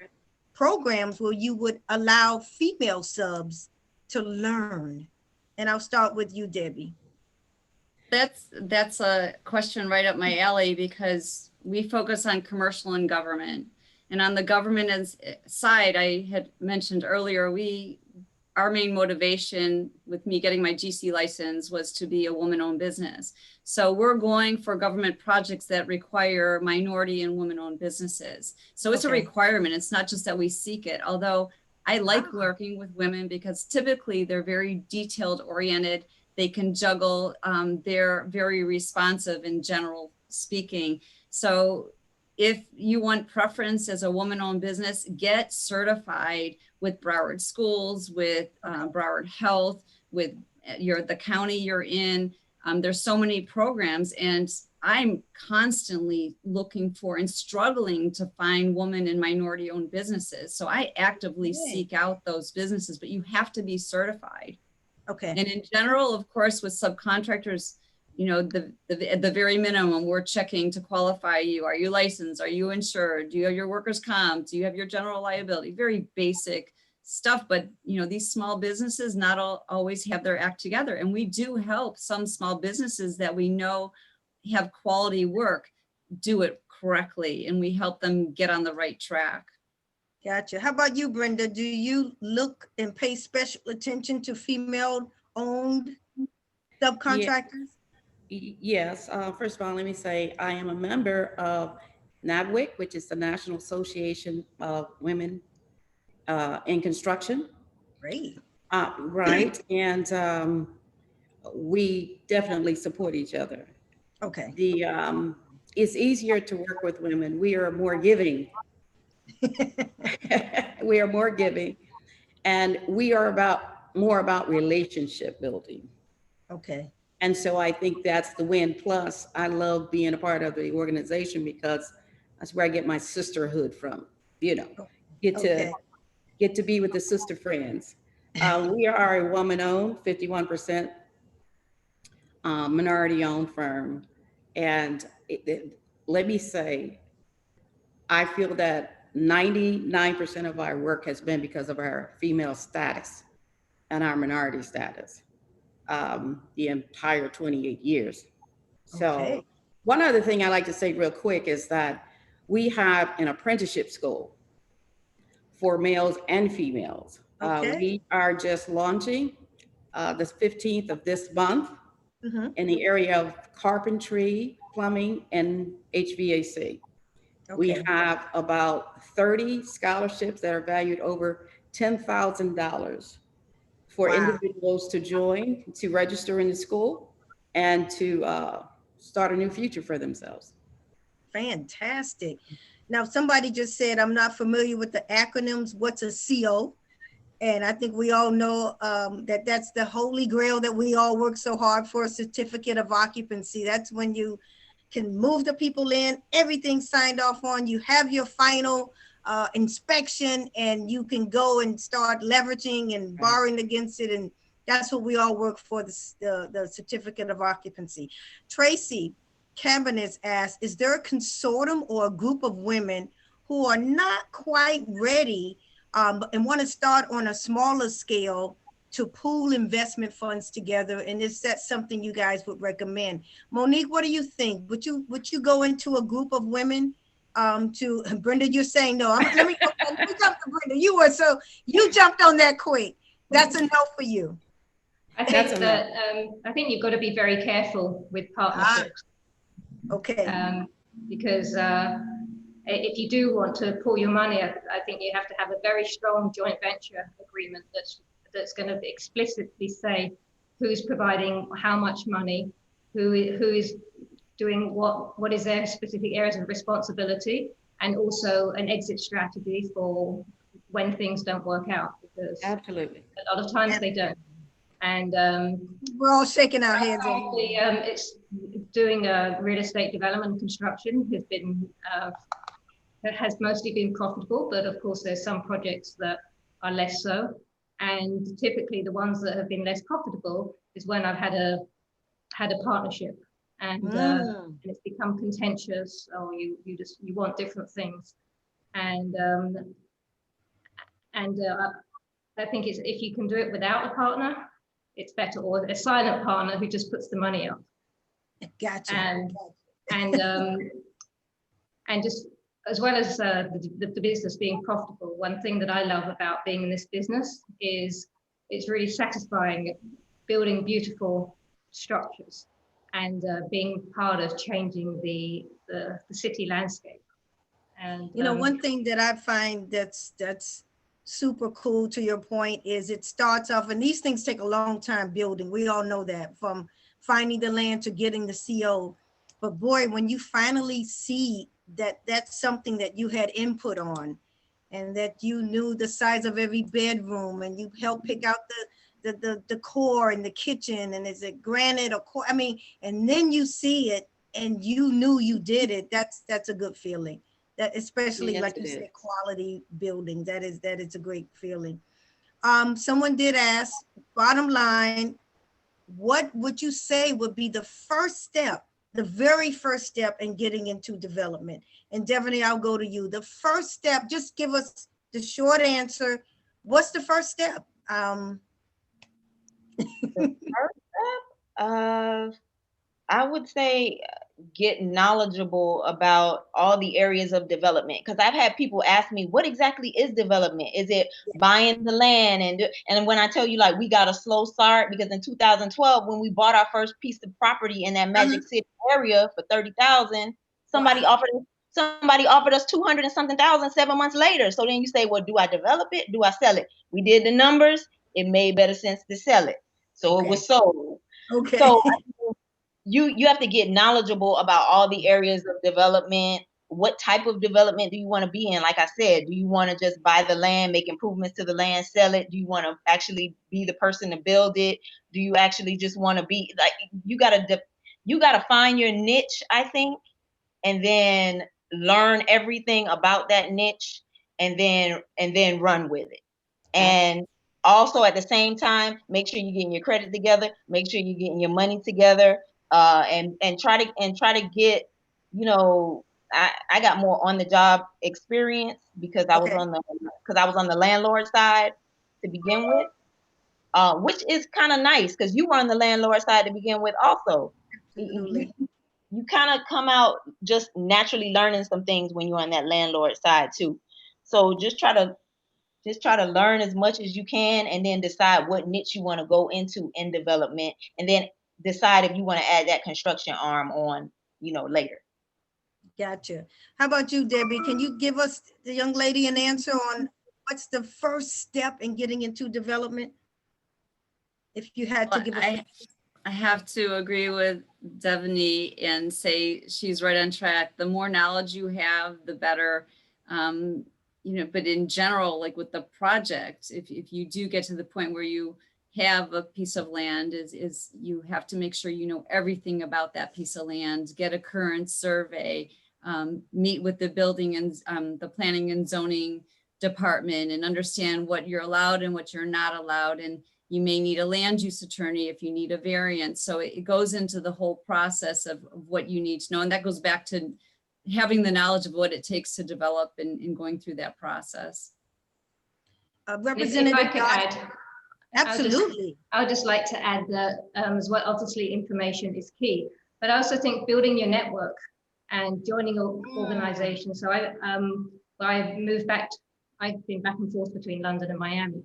programs where you would allow female subs to learn? And I'll start with you, Debbie. That's a question right up my alley because we focus on commercial and government. And on the government side, I had mentioned earlier, our main motivation with me getting my GC license was to be a woman-owned business. So we're going for government projects that require minority and women-owned businesses. So it's a requirement. It's not just that we seek it, although I like working with women because typically they're very detailed oriented. They can juggle, they're very responsive in general speaking. So if you want preference as a woman-owned business, get certified with Broward Schools, with Broward Health, with the county you're in. There's so many programs, and I'm constantly looking for and struggling to find woman and minority-owned businesses. So I actively seek out those businesses, but you have to be certified. Okay. And in general, of course, with subcontractors, you know, at the very minimum, we're checking to qualify you. Are you licensed? Are you insured? Do you have your workers' comp? Do you have your general liability? Very basic stuff. But, you know, these small businesses not always have their act together. And we do help some small businesses that we know have quality work do it correctly. And we help them get on the right track. Gotcha. How about you, Brenda? Do you look and pay special attention to female-owned subcontractors? Yes. First of all, let me say I am a member of NABWIC, which is the National Association of Women in Construction. Great. Right. And we definitely support each other. Okay. It's easier to work with women. We are more giving. We are more giving. And we are more about relationship building. Okay. And so I think that's the win. Plus, I love being a part of the organization because that's where I get my sisterhood from, you know, get to be with the sister friends. We are a woman-owned, 51% minority-owned firm. And let me say, I feel that 99% of our work has been because of our female status and our minority status. the entire 28 years. So Okay. one other thing I like to say real quick is that we have an apprenticeship school for males and females. Okay. We are just launching the 15th of this month Mhm. in the area of carpentry, plumbing, and HVAC. We Okay. have about 30 scholarships that are valued over $10,000 for Wow. individuals to join, to register in the school, and to start a new future for themselves. Fantastic. Now, somebody just said, I'm not familiar with the acronyms. What's a CO? And I think we all know that that's the holy grail that we all work so hard for, a certificate of occupancy. That's when you can move the people in, everything signed off on, you have your final inspection, and you can go and start leveraging and borrowing against it. And that's what we all work for, the certificate of occupancy. Tracy Cabinets asked, is there a consortium or a group of women who are not quite ready and want to start on a smaller scale to pool investment funds together? And is that something you guys would recommend? Monique, what do you think? Would you go into a group of women to Brenda? You're saying no. Let me jump to Brenda. You jumped on that quick. That's a no for you. I think that I think you've got to be very careful with partnerships. Okay. Because if you do want to pool your money, I think you have to have a very strong joint venture agreement that's going to explicitly say who's providing how much money, who is doing what is their specific areas of responsibility, and also an exit strategy for when things don't work out, because absolutely a lot of times they don't. And we're all shaking our heads. It's doing real estate development and construction has mostly been profitable, but of course there's some projects that are less so. And typically the ones that have been less profitable is when I've had a partnership, and it's become contentious, or you want different things. And I think if you can do it without a partner, it's better, or a silent partner who just puts the money up. Gotcha. And just as well as the business being profitable, one thing that I love about being in this business is it's really satisfying building beautiful structures and being part of changing the city landscape. And one thing that I find that's super cool, to your point, is it starts off, and these things take a long time building. We all know that, from finding the land to getting the CO. But boy, when you finally see that that's something that you had input on, and that you knew the size of every bedroom, and you helped pick out the decor in the kitchen, and is it granite or core? I mean, and then you see it and you knew you did it. That's a good feeling. That, especially like you said, quality building. That is a great feeling. Someone did ask, bottom line, what would you say would be the first step, the very first step in getting into development? And Devaney, I'll go to you. The first step, just give us the short answer. What's the first step? The first step, I would say get knowledgeable about all the areas of development, because I've had people ask me, what exactly is development? Is it buying the land? And when I tell you, like, we got a slow start, because in 2012, when we bought our first piece of property in that Magic City area for $30,000, somebody offered us 200 and something thousand 7 months later. So then you say, well, do I develop it? Do I sell it? We did the numbers. It made better sense to sell it. So it was sold. Okay. So you have to get knowledgeable about all the areas of development. What type of development do you want to be in? Like I said, do you want to just buy the land, make improvements to the land, sell it? Do you want to actually be the person to build it? Do you actually just want to be like, you gotta find your niche, I think, and then learn everything about that niche, and then run with it. And also at the same time, make sure you're getting your credit together, make sure you're getting your money together, and try to get, I got more on the job experience because I was on the landlord side to begin with. which is kind of nice because you were on the landlord side to begin with also. Absolutely. You kind of come out just naturally learning some things when you're on that landlord side too. So just try to learn as much as you can, and then decide what niche you want to go into in development, and then decide if you want to add that construction arm on, later. Gotcha. How about you, Debbie? Can you give us, the young lady, an answer on what's the first step in getting into development? If you had to give I have to agree with Devaney and say she's right on track. The more knowledge you have, the better. But in general, like with the project, if you do get to the point where you have a piece of land, is you have to make sure you know everything about that piece of land, get a current survey, meet with the building and the planning and zoning department, and understand what you're allowed and what you're not allowed. And you may need a land use attorney if you need a variance. So it goes into the whole process of what you need to know. And that goes back to having the knowledge of what it takes to develop and going through that process. Representative, if I could add, absolutely. I would just like to add that as well, obviously information is key, but I also think building your network and joining organizations. So I moved back, I've been back and forth between London and Miami.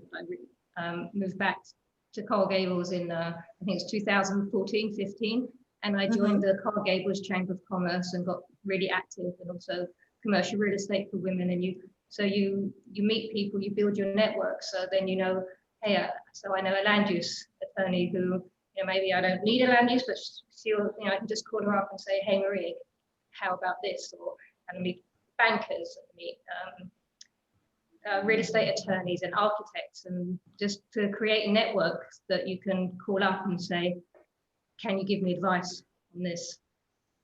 I moved back to Coral Gables in, I think it's 2014, 15. And I joined the Coral Gables Chamber of Commerce and got really active, and also commercial real estate for women. And you meet people, you build your network. So then hey, so I know a land use attorney who, maybe I don't need a land use, but she'll, I can just call her up and say, hey, Maria, how about this? Or and meet bankers, and meet real estate attorneys and architects, and just to create networks that you can call up and say, can you give me advice on this?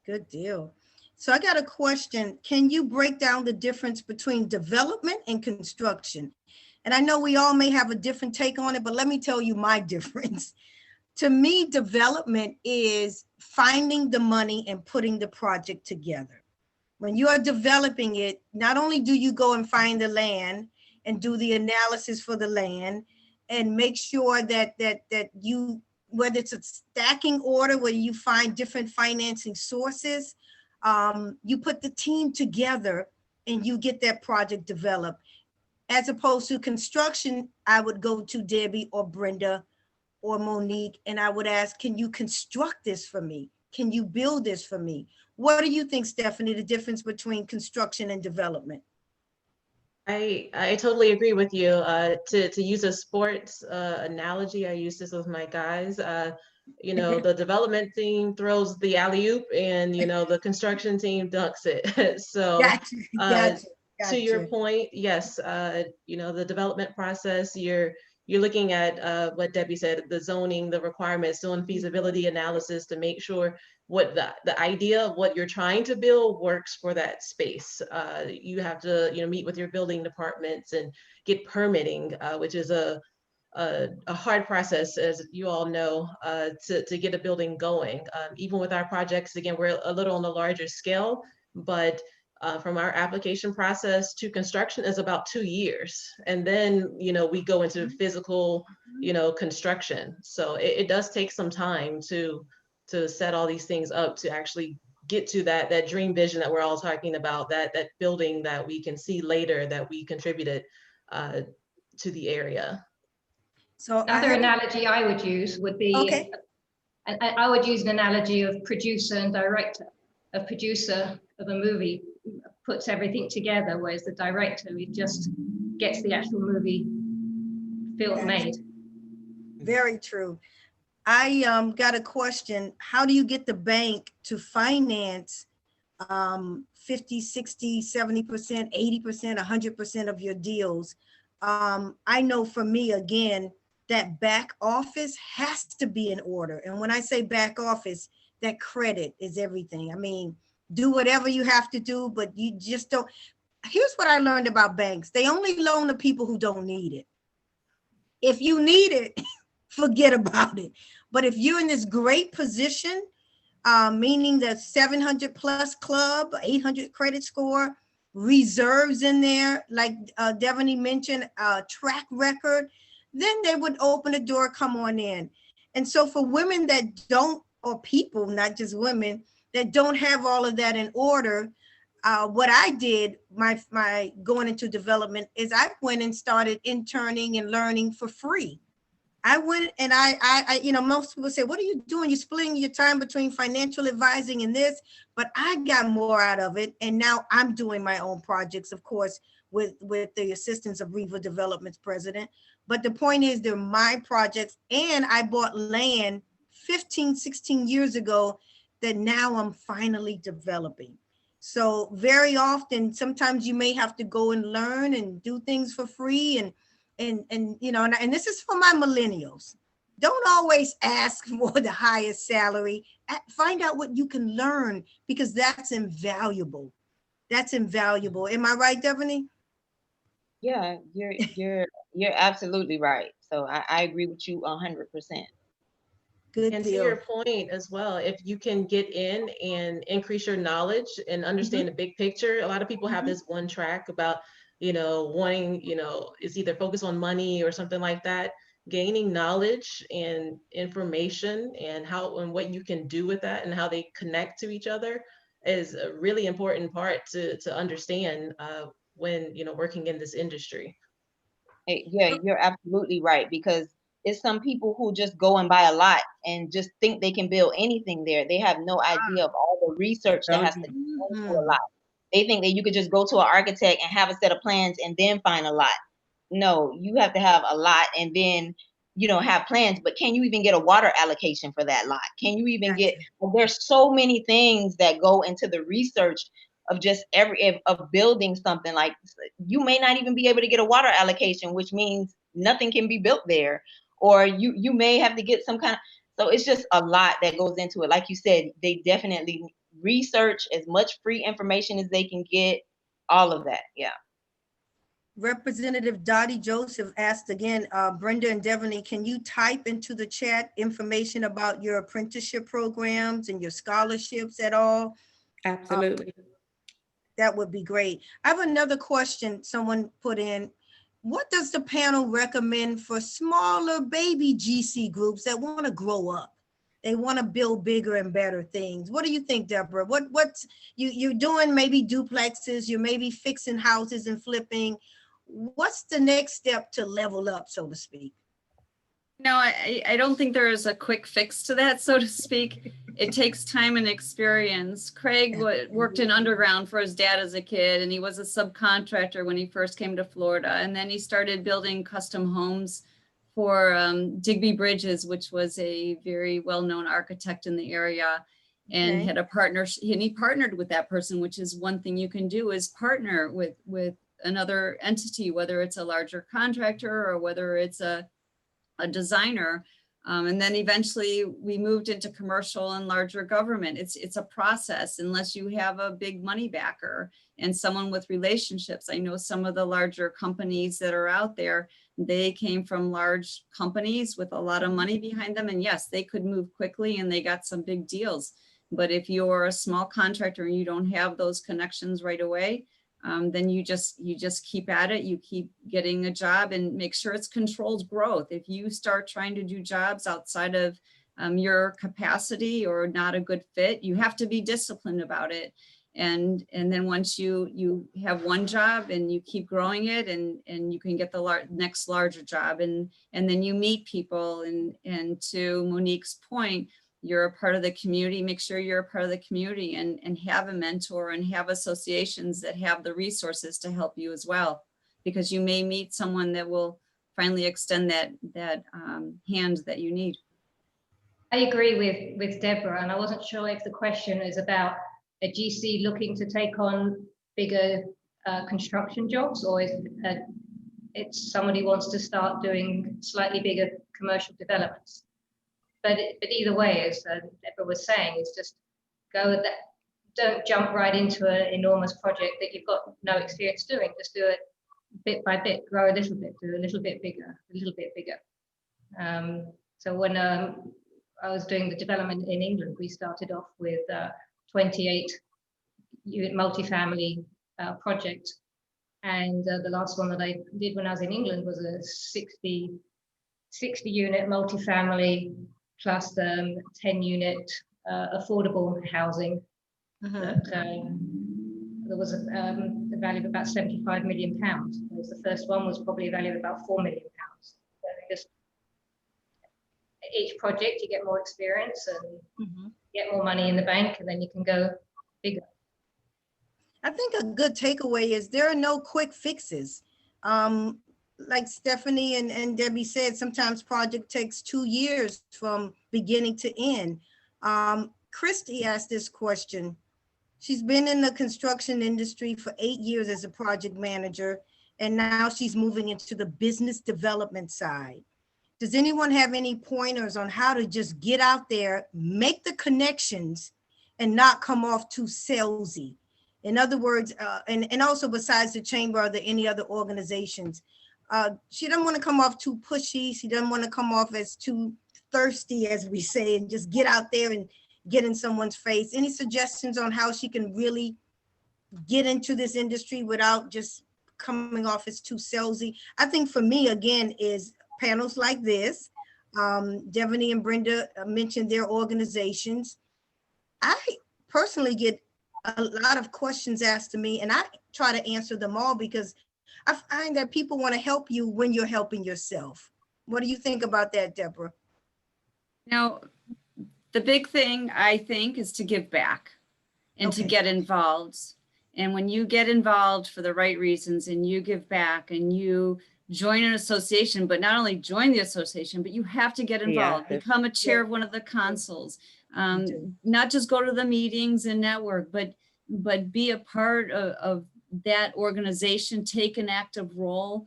Good deal. So I got a question. Can you break down the difference between development and construction? And I know we all may have a different take on it, but let me tell you my difference. To me, development is finding the money and putting the project together. When you are developing it, not only do you go and find the land and do the analysis for the land and make sure that you, whether it's a stacking order where you find different financing sources, you put the team together and you get that project developed. As opposed to construction, I would go to Debbie or Brenda or Monique, and I would ask, can you construct this for me? Can you build this for me? What do you think, Stephanie, the difference between construction and development? I totally agree with you. To use a sports analogy, I use this with my guys. The development team throws the alley-oop, and the construction team dunks it. So Gotcha. To your point, yes, the development process, you're looking at what Debbie said, the zoning, the requirements, doing feasibility analysis to make sure what the idea of what you're trying to build works for that space. You have to meet with your building departments and get permitting, which is a hard process, as you all know, to get a building going. Even with our projects, again, we're a little on a larger scale, but from our application process to construction is about 2 years. And then, we go into physical, construction. So it does take some time to set all these things up to actually get to that dream vision that we're all talking about, that building that we can see later that we contributed to the area. So another analogy I would use would be, I would use an analogy of producer and director. A producer of a movie puts everything together, whereas the director, he just gets the actual movie film made. Very true. I got a question. How do you get the bank to finance 50, 60, 70%, 80%, 100% of your deals? I know for me, again, that back office has to be in order. And when I say back office, that credit is everything. I mean, do whatever you have to do, but you just don't. Here's what I learned about banks. They only loan to people who don't need it. If you need it, forget about it. But if you're in this great position, meaning the 700 plus club, 800 credit score, reserves in there, like Devaney mentioned, track record, then they would open the door, come on in. And so for women that don't, or people, not just women, that don't have all of that in order, what I did, my going into development, is I went and started interning and learning for free. I went and I, you know, most people say, what are you doing? You're splitting your time between financial advising and this, but I got more out of it. And now I'm doing my own projects, of course, with the assistance of Riva Development's president. But the point is, they're my projects, and I bought land 15, 16 years ago that now I'm finally developing. So very often, sometimes you may have to go and learn and do things for free, and you know, and this is for my millennials. Don't always ask for the highest salary. Find out what you can learn, because that's invaluable. That's invaluable. Am I right, Devaney? Yeah, you're absolutely right. So I agree with you 100%. Good And to deal. your point as well, if you can get in and increase your knowledge and understand the big picture, a lot of people have this one track about, you know, wanting, you know, it's either focus on money or something like that. Gaining knowledge and information and how and what you can do with that and how they connect to each other is a really important part to understand when, you know, working in this industry. Yeah, you're absolutely right, because it's some people who just go and buy a lot and just think they can build anything there. They have no idea of all the research that has to go into a lot. They think that you could just go to an architect and have a set of plans and then find a lot. No, you have to have a lot and then, you know, have plans, but can you even get a water allocation for that lot? Can you even get, well, there's so many things that go into the research of just of building something. Like, you may not even be able to get a water allocation, which means nothing can be built there, or you may have to get some kind of, so it's just a lot that goes into it. Like you said, they definitely research as much free information as they can get, all of that. Yeah. Representative Dottie Joseph asked again, Brenda and Devaney, can you type into the chat information about your apprenticeship programs and your scholarships at all? Absolutely. That would be great. I have another question someone put in. What does the panel recommend for smaller baby GC groups that want to grow up? They want to build bigger and better things. What do you think, Deborah? What's you're doing? Maybe duplexes, you're maybe fixing houses and flipping. What's the next step to level up, so to speak? No, I don't think there is a quick fix to that, so to speak. It takes time and experience. Craig worked in underground for his dad as a kid, and he was a subcontractor when he first came to Florida. And then he started building custom homes for Digby Bridges, which was a very well-known architect in the area, and had a partner. And he partnered with that person, which is one thing you can do, is partner with another entity, whether it's a larger contractor or whether it's a designer. And then eventually we moved into commercial and larger government. It's a process unless you have a big money backer and someone with relationships. I know some of the larger companies that are out there, they came from large companies with a lot of money behind them. And yes, they could move quickly and they got some big deals. But if you're a small contractor and you don't have those connections right away, then you just keep at it. You keep getting a job and make sure it's controlled growth. If you start trying to do jobs outside of your capacity or not a good fit, you have to be disciplined about it. And then once you have one job and you keep growing it, and you can get the next larger job, and then you meet people, and to Monique's point, you're a part of the community. Make sure you're a part of the community and have a mentor and have associations that have the resources to help you as well, because you may meet someone that will finally extend that hand that you need. I agree with Deborah, and I wasn't sure if the question is about a GC looking to take on bigger construction jobs, or is it's somebody wants to start doing slightly bigger commercial developments. But either way, as Deborah was saying, it's just go with that. Don't jump right into an enormous project that you've got no experience doing. Just do it bit by bit, grow a little bit, do a little bit bigger, a little bit bigger. So when I was doing the development in England, we started off with 28 unit multifamily project. And the last one that I did when I was in England was a 60 60 unit multifamily plus 10 unit affordable housing. That there was a value of about £75 million. Whereas the first one was probably a value of about £4 million. So just each project, you get more experience and get more money in the bank, and then you can go bigger. I think a good takeaway is there are no quick fixes. Like Stephanie and Debbie said, sometimes project takes 2 years from beginning to end. Christy asked this question. She's been in the construction industry for 8 years as a project manager, and now she's moving into the business development side. Does anyone have any pointers on how to just get out there, make the connections, and not come off too salesy? In other words, and also besides the chamber, are there any other organizations? She doesn't want to come off too pushy. She doesn't want to come off as too thirsty, as we say, and just get out there and get in someone's face. Any suggestions on how she can really get into this industry without just coming off as too salesy? I think for me, again, is panels like this. Devaney and Brenda mentioned their organizations. I personally get a lot of questions asked to me, and I try to answer them all because I find that people want to help you when you're helping yourself. What do you think about that, Deborah? Now, the big thing I think is to give back and to get involved. And when you get involved for the right reasons and you give back and you join an association, but not only join the association, but you have to get involved, become a chair of one of the councils, not just go to the meetings and network, but be a part of that organization, take an active role,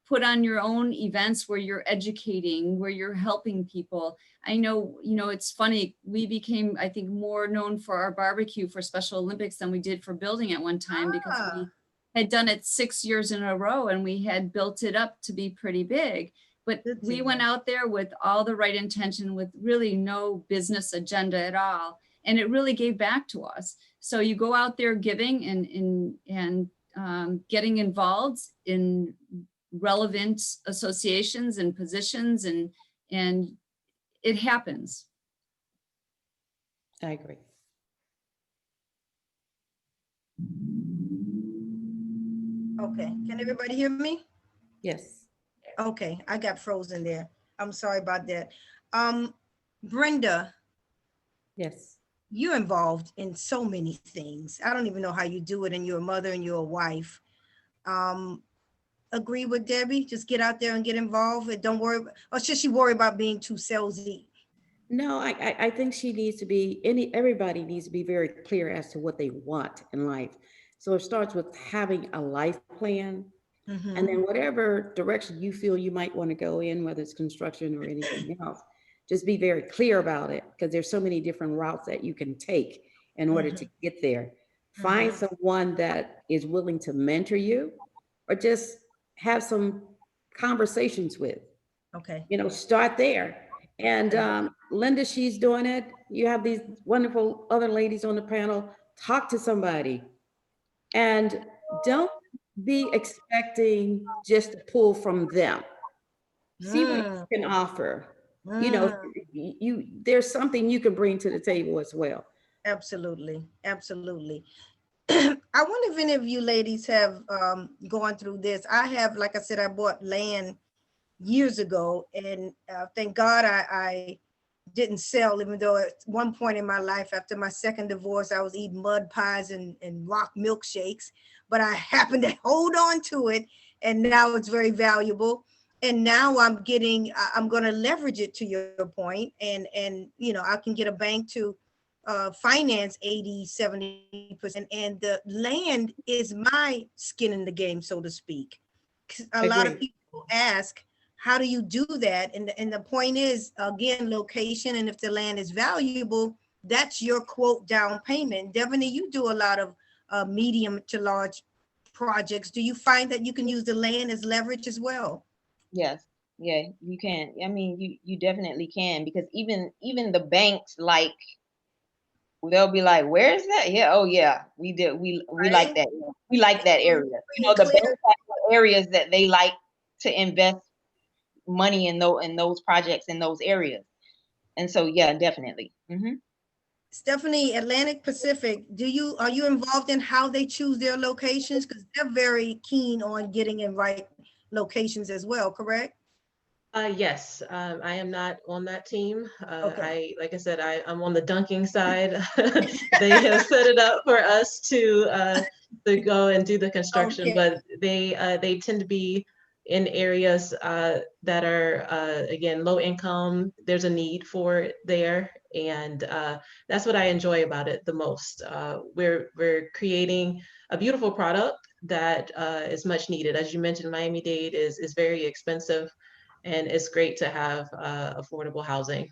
put on your own events where you're educating, where you're helping people. I know, it's funny, we became, I think, more known for our barbecue for Special Olympics than we did for building at one time because we had done it 6 years in a row and we had built it up to be pretty big. But we went out there with all the right intention, with really no business agenda at all. And it really gave back to us. So you go out there giving and getting involved in relevant associations and positions, and it happens. I agree. Okay, can everybody hear me? Yes. Okay, I got frozen there. I'm sorry about that. Brenda. Yes. You're involved in so many things. I don't even know how you do it, and you're a mother and you're a wife. Agree with Debbie? Just get out there and get involved and don't worry, or should she worry about being too salesy? No, I think she needs to be, everybody needs to be very clear as to what they want in life. So it starts with having a life plan. And then whatever direction you feel you might want to go in, whether it's construction or anything else, just be very clear about it, because there's so many different routes that you can take in order to get there. Find someone that is willing to mentor you, or just have some conversations with. Okay. Start there. And Linda, she's doing it. You have these wonderful other ladies on the panel. Talk to somebody. And don't be expecting just to pull from them. See what you can offer. There's something you can bring to the table as well. Absolutely. Absolutely. I wonder if any of you ladies have gone through this. I have, like I said, I bought land years ago, and thank God I didn't sell, even though at one point in my life, after my second divorce, I was eating mud pies and rock milkshakes, but I happened to hold on to it, and now it's very valuable. And now I'm going to leverage it, to your point, and I can get a bank to finance 80-70%, and the land is my skin in the game, so to speak. A lot of people ask, how do you do that? And the point is, again, location, and if the land is valuable, that's your quote down payment. Devaney, you do a lot of medium to large projects. Do you find that you can use the land as leverage as well? Yes. Yeah, you can. I mean, you definitely can, because even the banks, like, they'll be like, where is that? Yeah, oh yeah, we did. We like that. We like that area. The banks have areas that they like to invest money in those projects in those areas. And so, yeah, definitely. Stephanie, Atlantic Pacific, are you involved in how they choose their locations? Because they're very keen on getting in right locations as well, correct? Yes, I am not on that team. Okay. Like I said, I'm on the dunking side. They have set it up for us to go and do the construction, Okay. but they tend to be in areas that are again low income. There's a need for it there, and that's what I enjoy about it the most. We're creating a beautiful product that is much needed. As you mentioned, Miami-Dade is very expensive. And it's great to have affordable housing.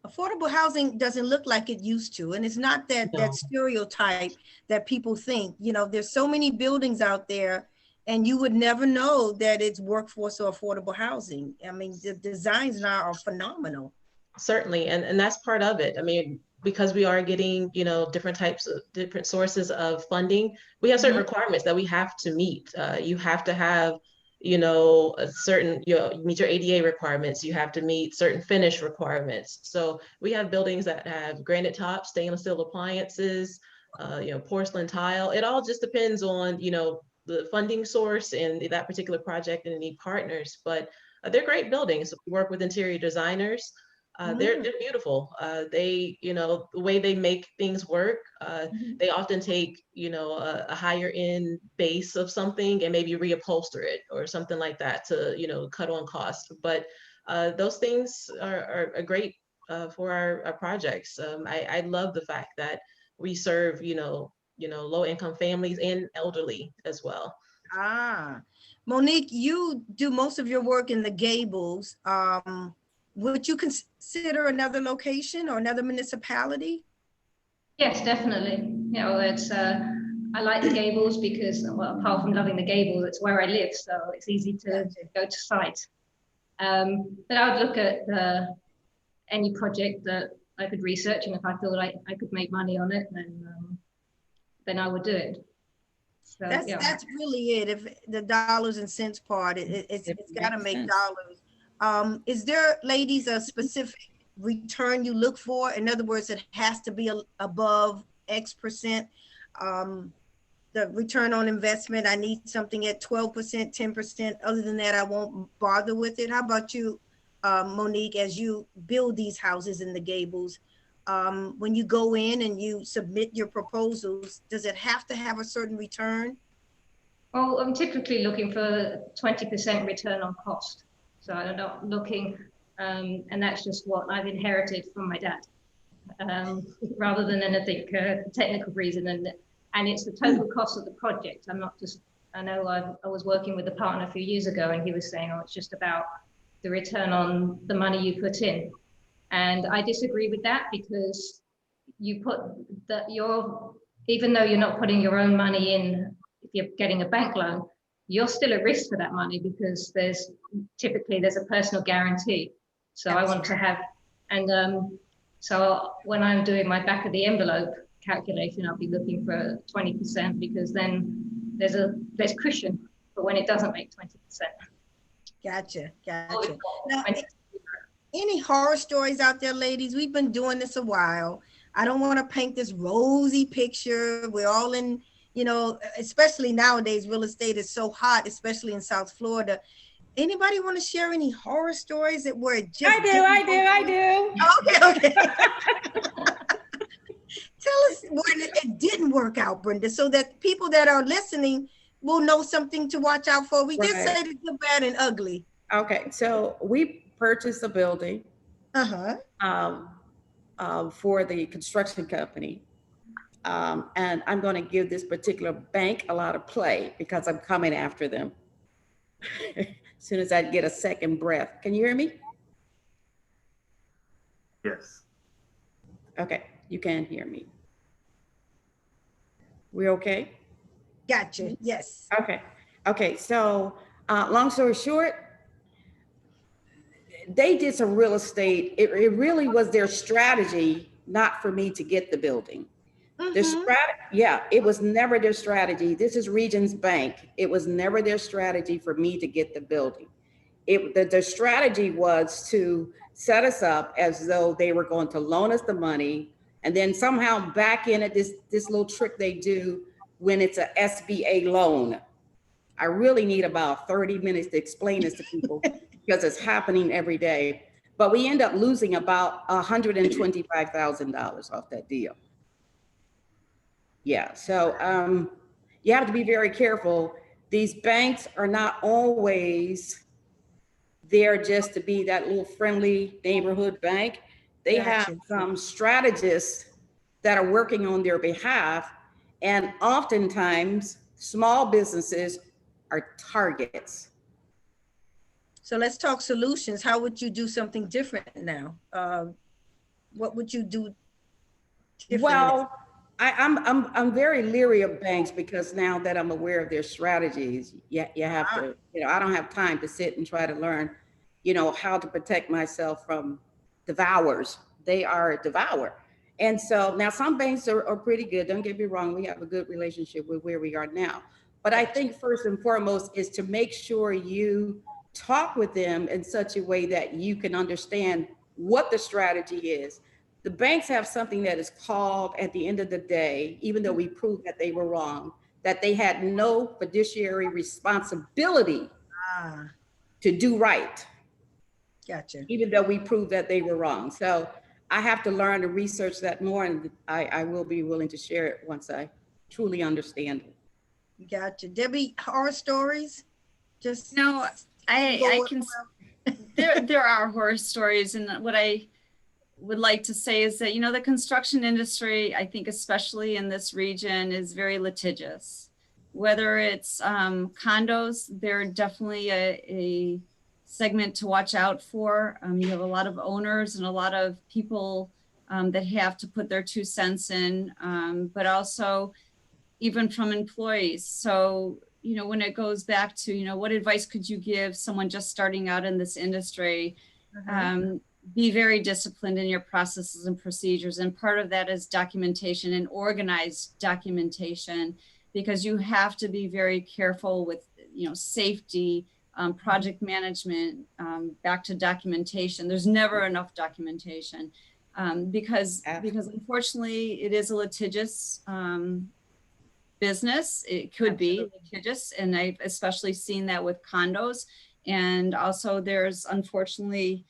Affordable housing doesn't look like it used to. And it's not that No. stereotype that people think, there's so many buildings out there and you would never know that it's workforce or affordable housing. I mean, the designs now are phenomenal. Certainly, and that's part of it. I mean, because we are getting, different sources of funding, we have certain requirements that we have to meet. You have to have a certain, you meet your ADA requirements, you have to meet certain finish requirements. So we have buildings that have granite tops, stainless steel appliances, porcelain tile. It all just depends on, the funding source and that particular project and need partners. But they're great buildings. We work with interior designers. They're beautiful. They, the way they make things work, they often take, a higher end base of something and maybe reupholster it or something like that to, cut on cost. But those things are great for our projects. I love the fact that we serve, low income families and elderly as well. Monique, you do most of your work in the Gables. Would you consider another location or another municipality? Yes, definitely. It's I like the Gables because, well, apart from loving the Gables, it's where I live, so it's easy to go to site. But I would look at any project that I could research, and if I feel like I could make money on it, then I would do it. So, that's really it. If the dollars and cents part, it's got to make dollars. Is there, ladies, a specific return you look for? In other words, it has to be above X percent. The return on investment, I need something at 12%, 10%. Other than that, I won't bother with it. How about you, Monique, as you build these houses in the Gables? When you go in and you submit your proposals, does it have to have a certain return? Well, I'm typically looking for 20% return on cost. So I'm not looking, and that's just what I've inherited from my dad, rather than anything technical reason. And it's the total cost of the project. I'm not just, I know I was working with a partner a few years ago and he was saying, oh, it's just about the return on the money you put in. And I disagree with that, because you put even though you're not putting your own money in, if you're getting a bank loan, you're still at risk for that money, because there's a personal guarantee. So I want to have, and so when I'm doing my back of the envelope calculation, I'll be looking for 20%, because then there's cushion for when it doesn't make 20%. Gotcha. Now, any horror stories out there, ladies? We've been doing this a while. I don't want to paint this rosy picture. We're all in, especially nowadays, real estate is so hot, especially in South Florida. Anybody want to share any horror stories that were just? I do. Okay. Tell us when it didn't work out, Brenda, so that people that are listening will know something to watch out for. We did say the good, bad, and ugly. Okay, so we purchased a building for the construction company. And I'm going to give this particular bank a lot of play because I'm coming after them as soon as I get a second breath. Can you hear me? Yes. Okay, you can hear me. We okay? Gotcha, yes. Okay, so long story short, they did some real estate. It really was their strategy, not for me to get the building. It was never their strategy. This is Regions Bank. It was never their strategy for me to get the building. the strategy was to set us up as though they were going to loan us the money, and then somehow back in at this little trick they do when it's a SBA loan. I really need about 30 minutes to explain this to people because it's happening every day. But we end up losing about $125,000 off that deal. Yeah, so you have to be very careful. These banks are not always there just to be that little friendly neighborhood bank. They have some strategists that are working on their behalf, and oftentimes small businesses are targets. So let's talk solutions. How would you do something different now? What would you do different? Well, I'm very leery of banks because now that I'm aware of their strategies, you have to, I don't have time to sit and try to learn, how to protect myself from devourers. They are a devourer. And so now some banks are pretty good. Don't get me wrong. We have a good relationship with where we are now. But I think first and foremost is to make sure you talk with them in such a way that you can understand what the strategy is. The banks have something that is called, at the end of the day, even though we proved that they were wrong, that they had no fiduciary responsibility to do right. Gotcha. Even though we proved that they were wrong. So I have to learn to research that more, and I will be willing to share it once I truly understand it. Gotcha. Debbie, horror stories? Just no, I can. There are horror stories, and what I would like to say is that the construction industry, I think especially in this region, is very litigious. Whether it's condos, they're definitely a segment to watch out for. You have a lot of owners and a lot of people that have to put their 2 cents in, but also even from employees. So, when it goes back to, what advice could you give someone just starting out in this industry? Be very disciplined in your processes and procedures. And part of that is documentation and organized documentation, because you have to be very careful with, safety, project management, back to documentation. There's never enough documentation because unfortunately it is a litigious business. It could be litigious, and I've especially seen that with condos. And also there's unfortunately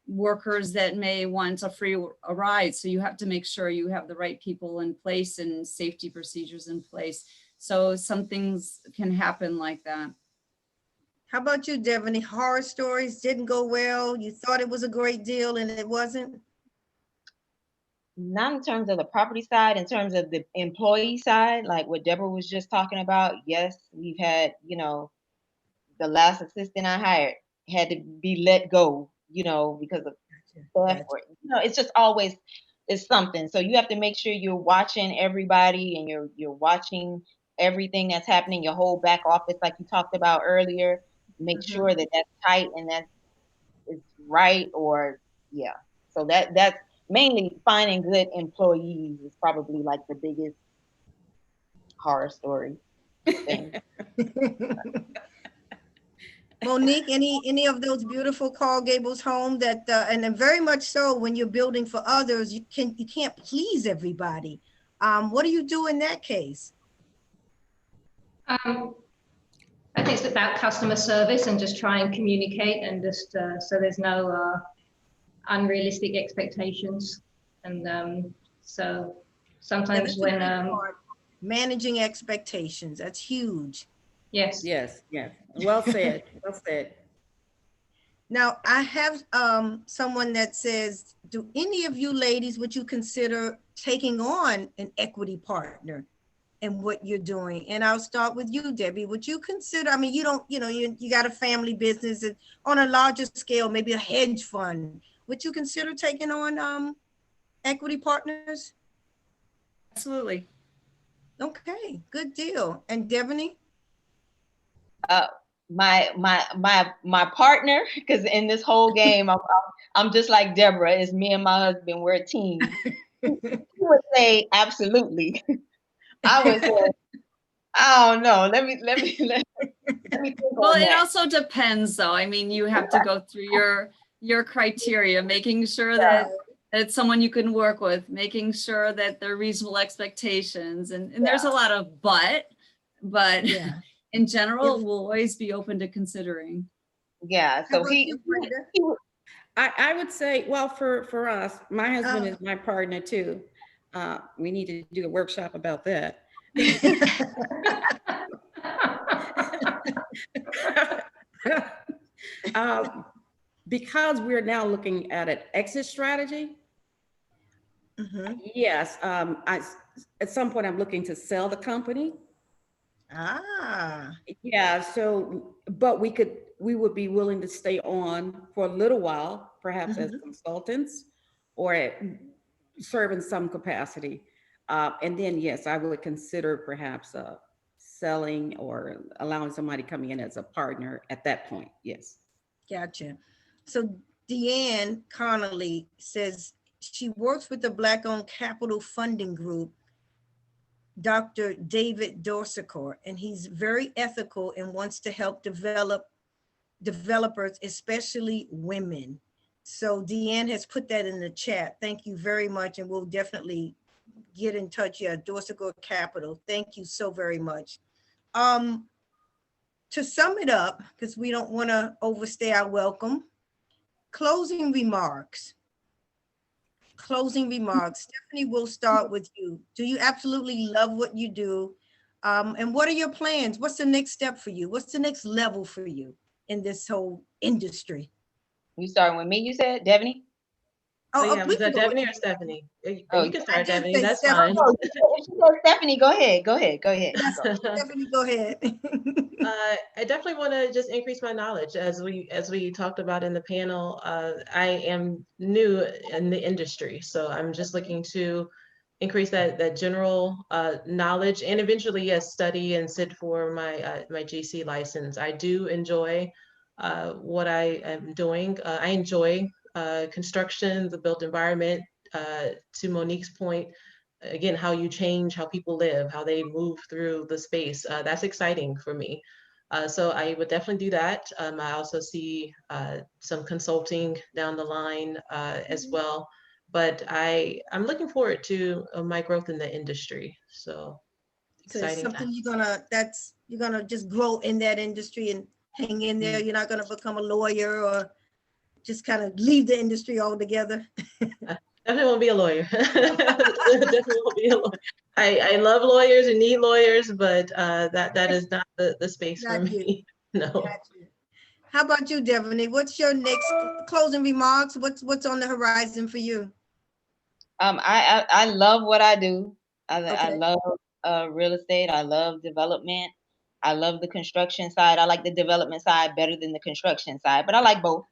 workers that may want a ride. So you have to make sure you have the right people in place and safety procedures in place. So some things can happen like that. How about you, Devin? Horror stories didn't go well. You thought it was a great deal and it wasn't? Not in terms of the property side, in terms of the employee side, like what Deborah was just talking about. Yes, we've had, the last assistant I hired had to be let go, because of staff. It's just always, it's something. So you have to make sure you're watching everybody and you're watching everything that's happening, your whole back office, like you talked about earlier. Make sure that that's tight and that is right, So that's mainly finding good employees is probably like the biggest horror story thing. Monique, any of those beautiful Coral Gables homes that, and then very much so when you're building for others, you can't please everybody. What do you do in that case? I think it's about customer service and just try and communicate and just so there's no unrealistic expectations. And so sometimes when managing expectations, that's huge. Yes. Well said. Well said. Now I have someone that says, do any of you ladies, would you consider taking on an equity partner in what you're doing? And I'll start with you, Debbie. Would you consider, you don't, you got a family business and on a larger scale, maybe a hedge fund. Would you consider taking on equity partners? Absolutely. Okay, good deal. And Devaney? My partner, because in this whole game, I'm just like Deborah. It's me and my husband. We're a team. He would say absolutely. I would say I don't know. Let me think Well, on it that. also depends though. I mean, you have to go through your criteria, making sure that it's someone you can work with, making sure that they're reasonable expectations. And there's a lot of but Yeah. in general, we'll always be open to considering. Yeah. How So about you, Brenda? I would say, well, for us, my husband is my partner too. We need to do a workshop about that. Because we're now looking at an exit strategy. Yes, at some point I'm looking to sell the company. Yeah, so, but we would be willing to stay on for a little while, perhaps as consultants or serve in some capacity. And then, yes, I would consider perhaps selling or allowing somebody coming in as a partner at that point. Yes. Gotcha. So Deanne Connolly says she works with the Black-owned capital funding group, Dr. David Dorsicor, and he's very ethical and wants to help developers, especially women. So Deanne has put that in the chat. Thank you very much. And we'll definitely get in touch. Yeah, Dorsicor Capital. Thank you so very much. To sum it up, because we don't want to overstay our welcome, closing remarks. Stephanie, we'll start with you. Do you absolutely love what you do? And what are your plans? What's the next step for you? What's the next level for you in this whole industry? You starting with me, you said, Devaney? Yeah, was that Devaney or Stephanie? You can start, Devaney, that's fine. Oh, if you said Stephanie, go ahead. Stephanie, go ahead. I definitely want to just increase my knowledge. As we talked about in the panel, I am new in the industry, so I'm just looking to increase that general knowledge, and eventually, yes, study and sit for my my GC license. I do enjoy what I am doing. I enjoy construction, the built environment. To Monique's point, again, how you change how people live, how they move through the space. That's exciting for me. So I would definitely do that. I also see some consulting down the line as well. But I'm looking forward to my growth in the industry. So exciting. So something you're gonna just grow in that industry and hang in there. You're not gonna become a lawyer or just kind of leave the industry altogether. Definitely won't be a lawyer. Definitely won't be a lawyer. I love lawyers and need lawyers, but that is not the space for me. No. How about you, Devaney? What's your next closing remarks? What's on the horizon for you? I love what I do. I love real estate. I love development. I love the construction side. I like the development side better than the construction side, but I like both.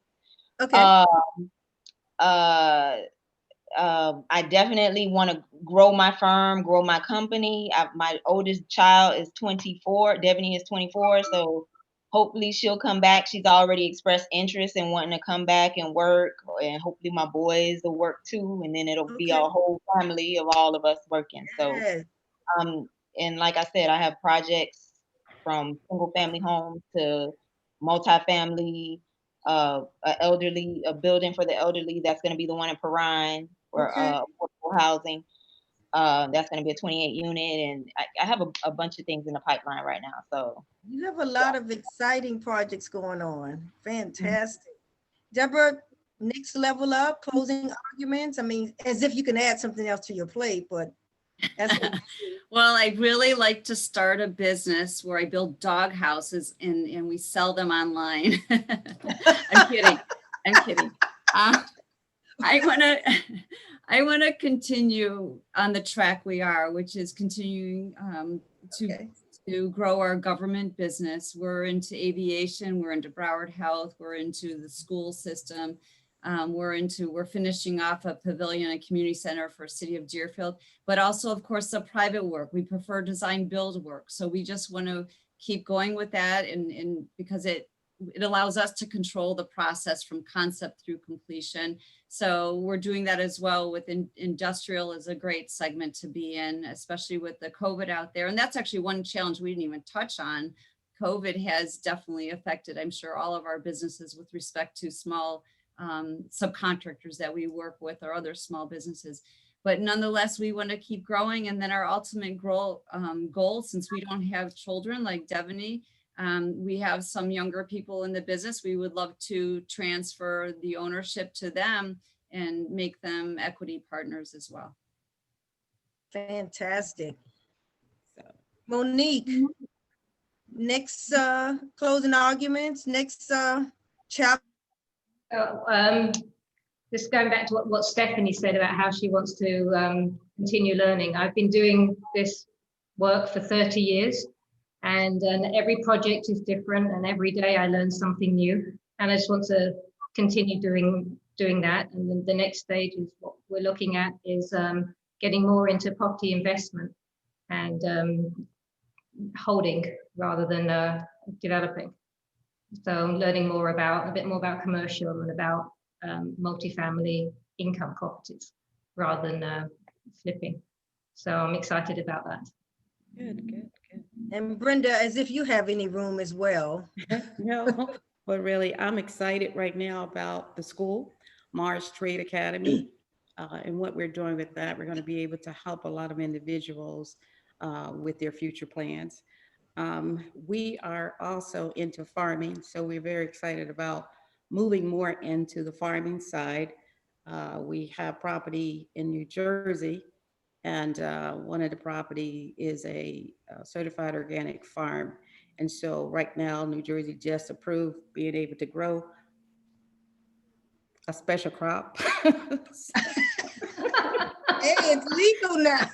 Okay. I definitely want to grow my firm, grow my company. My oldest child is 24. Devaney is 24. So hopefully she'll come back. She's already expressed interest in wanting to come back and work. And hopefully my boys will work too. And then it'll be a whole family of all of us working. So, and like I said, I have projects from single family homes to multifamily, a building for the elderly. That's going to be the one in Perrine for affordable housing. That's going to be a 28 unit, and I have a bunch of things in the pipeline right now. So you have a lot of exciting projects going on. Fantastic. Deborah, next level up, closing arguments. I mean, as if you can add something else to your plate, but that's well, I'd really like to start a business where I build dog houses and we sell them online. I'm kidding. I want to continue on the track we are, which is continuing to grow our government business. We're into aviation, we're into Broward Health, we're into the school system. We're finishing off a pavilion and community center for City of Deerfield, but also, of course, the private work. We prefer design build work. So we just want to keep going with that, and because it allows us to control the process from concept through completion. So we're doing that as well with industrial is a great segment to be in, especially with the COVID out there. And that's actually one challenge we didn't even touch on. COVID has definitely affected, I'm sure, all of our businesses with respect to small subcontractors that we work with or other small businesses. But nonetheless, we want to keep growing. And then our ultimate goal, since we don't have children like Devaney, we have some younger people in the business. We would love to transfer the ownership to them and make them equity partners as well. Fantastic. Monique, next closing arguments, next chapter. Just going back to what Stephanie said about how she wants to continue learning. I've been doing this work for 30 years and every project is different and every day I learn something new. And I just want to continue doing that. And then the next stage is what we're looking at is getting more into property investment and holding rather than developing. So I'm learning a bit more about commercial and about multifamily income properties rather than flipping. So I'm excited about that. Good. And Brenda, as if you have any room as well. No, but really, I'm excited right now about the school, Mars Trade Academy, and what we're doing with that. We're going to be able to help a lot of individuals with their future plans. We are also into farming, so we're very excited about moving more into the farming side. We have property in New Jersey, and one of the property is a certified organic farm. And so right now, New Jersey just approved being able to grow a special crop. Hey, it's legal now.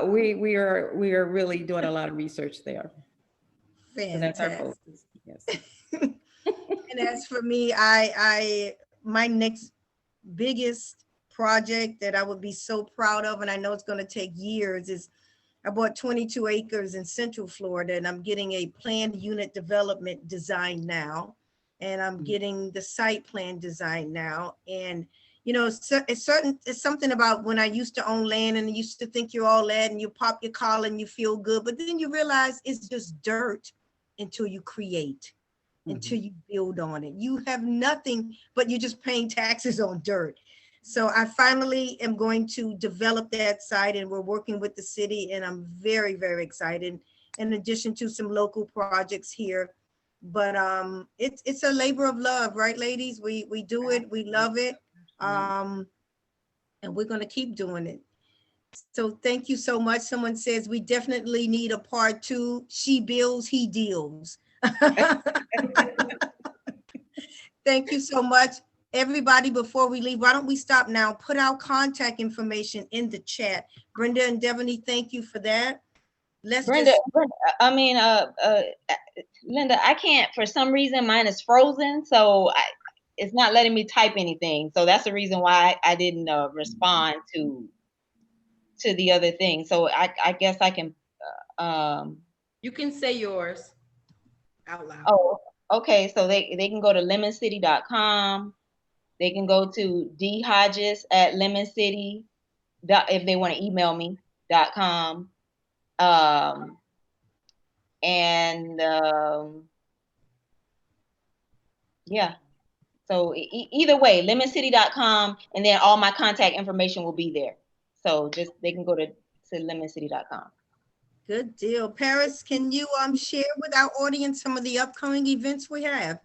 We are really doing a lot of research there. Fantastic. So that's our focus. Yes. And as for me, my next biggest project that I would be so proud of, and I know it's going to take years, is I bought 22 acres in Central Florida, and I'm getting a planned unit development design now, and I'm getting the site plan design now. And you know, it's something about when I used to own land and used to think you're all that, and you pop your collar and you feel good, but then you realize it's just dirt until you create. Until you build on it. You have nothing, but you're just paying taxes on dirt. So I finally am going to develop that site, and we're working with the city, and I'm very, very excited, in addition to some local projects here. But it's a labor of love, right, ladies? We do it, we love it, and we're gonna keep doing it. So thank you so much. Someone says we definitely need a part 2. She builds, he deals. Thank you so much. Everybody, before we leave, why don't we stop now? Put our contact information in the chat. Brenda and Devaney, thank you for that. Brenda, Linda, I can't, for some reason, mine is frozen. So it's not letting me type anything. So that's the reason why I didn't respond to the other thing. So I guess I can. You can say yours out loud. Oh, okay. So they can go to lemoncity.com. They can go to dhodges@lemoncity. If they want to email me.com. Yeah. So either way, lemoncity.com, and then all my contact information will be there. So just they can go to lemoncity.com. Good deal. Paris, can you share with our audience some of the upcoming events we have?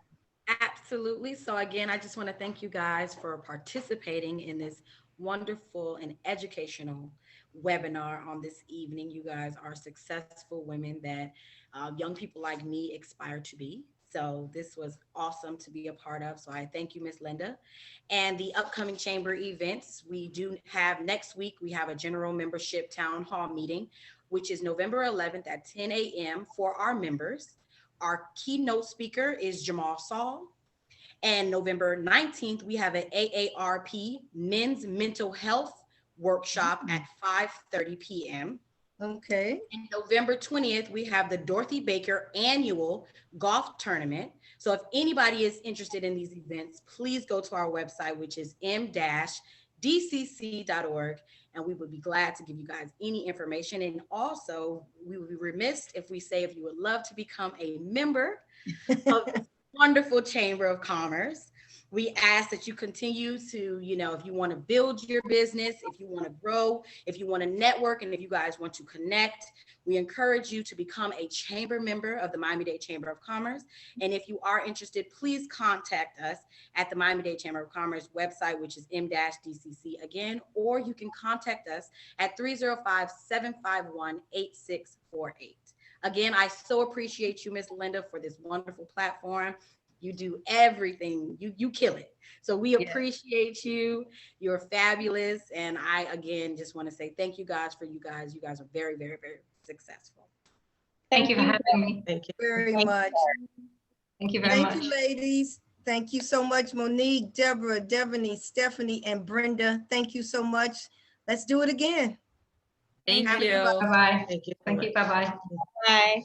Absolutely. So again, I just want to thank you guys for participating in this wonderful and educational webinar on this evening. You guys are successful women that young people like me aspire to be. So this was awesome to be a part of. So I thank you, Miss Linda. And the upcoming chamber events, we do have next week, we have a general membership town hall meeting, which is November 11th at 10 a.m. for our members. Our keynote speaker is Jamal Saul. And November 19th, we have an AARP Men's Mental Health Workshop at 5:30 p.m. Okay. And November 20th, we have the Dorothy Baker Annual Golf Tournament. So if anybody is interested in these events, please go to our website, which is m-dcc.org, and we would be glad to give you guys any information. And also, we would be remiss if we say if you would love to become a member of this wonderful Chamber of Commerce. We ask that you continue to, if you want to build your business, if you want to grow, if you want to network, and if you guys want to connect, we encourage you to become a chamber member of the Miami-Dade Chamber of Commerce. And if you are interested, please contact us at the Miami-Dade Chamber of Commerce website, which is m-dcc again, or you can contact us at 305-751-8648. Again, I so appreciate you, Ms. Linda, for this wonderful platform. You do everything. You kill it. So we appreciate you. You're fabulous. And I, again, just want to say thank you guys for you guys. You guys are very, very, very successful. Thank you for having me. Thank you. Very much. Thank you very much. Thank you, ladies. Thank you so much, Monique, Deborah, Devaney, Stephanie, and Brenda. Thank you so much. Let's do it again. Thank you. Bye-bye. Thank you. Thank you. Bye-bye. Bye.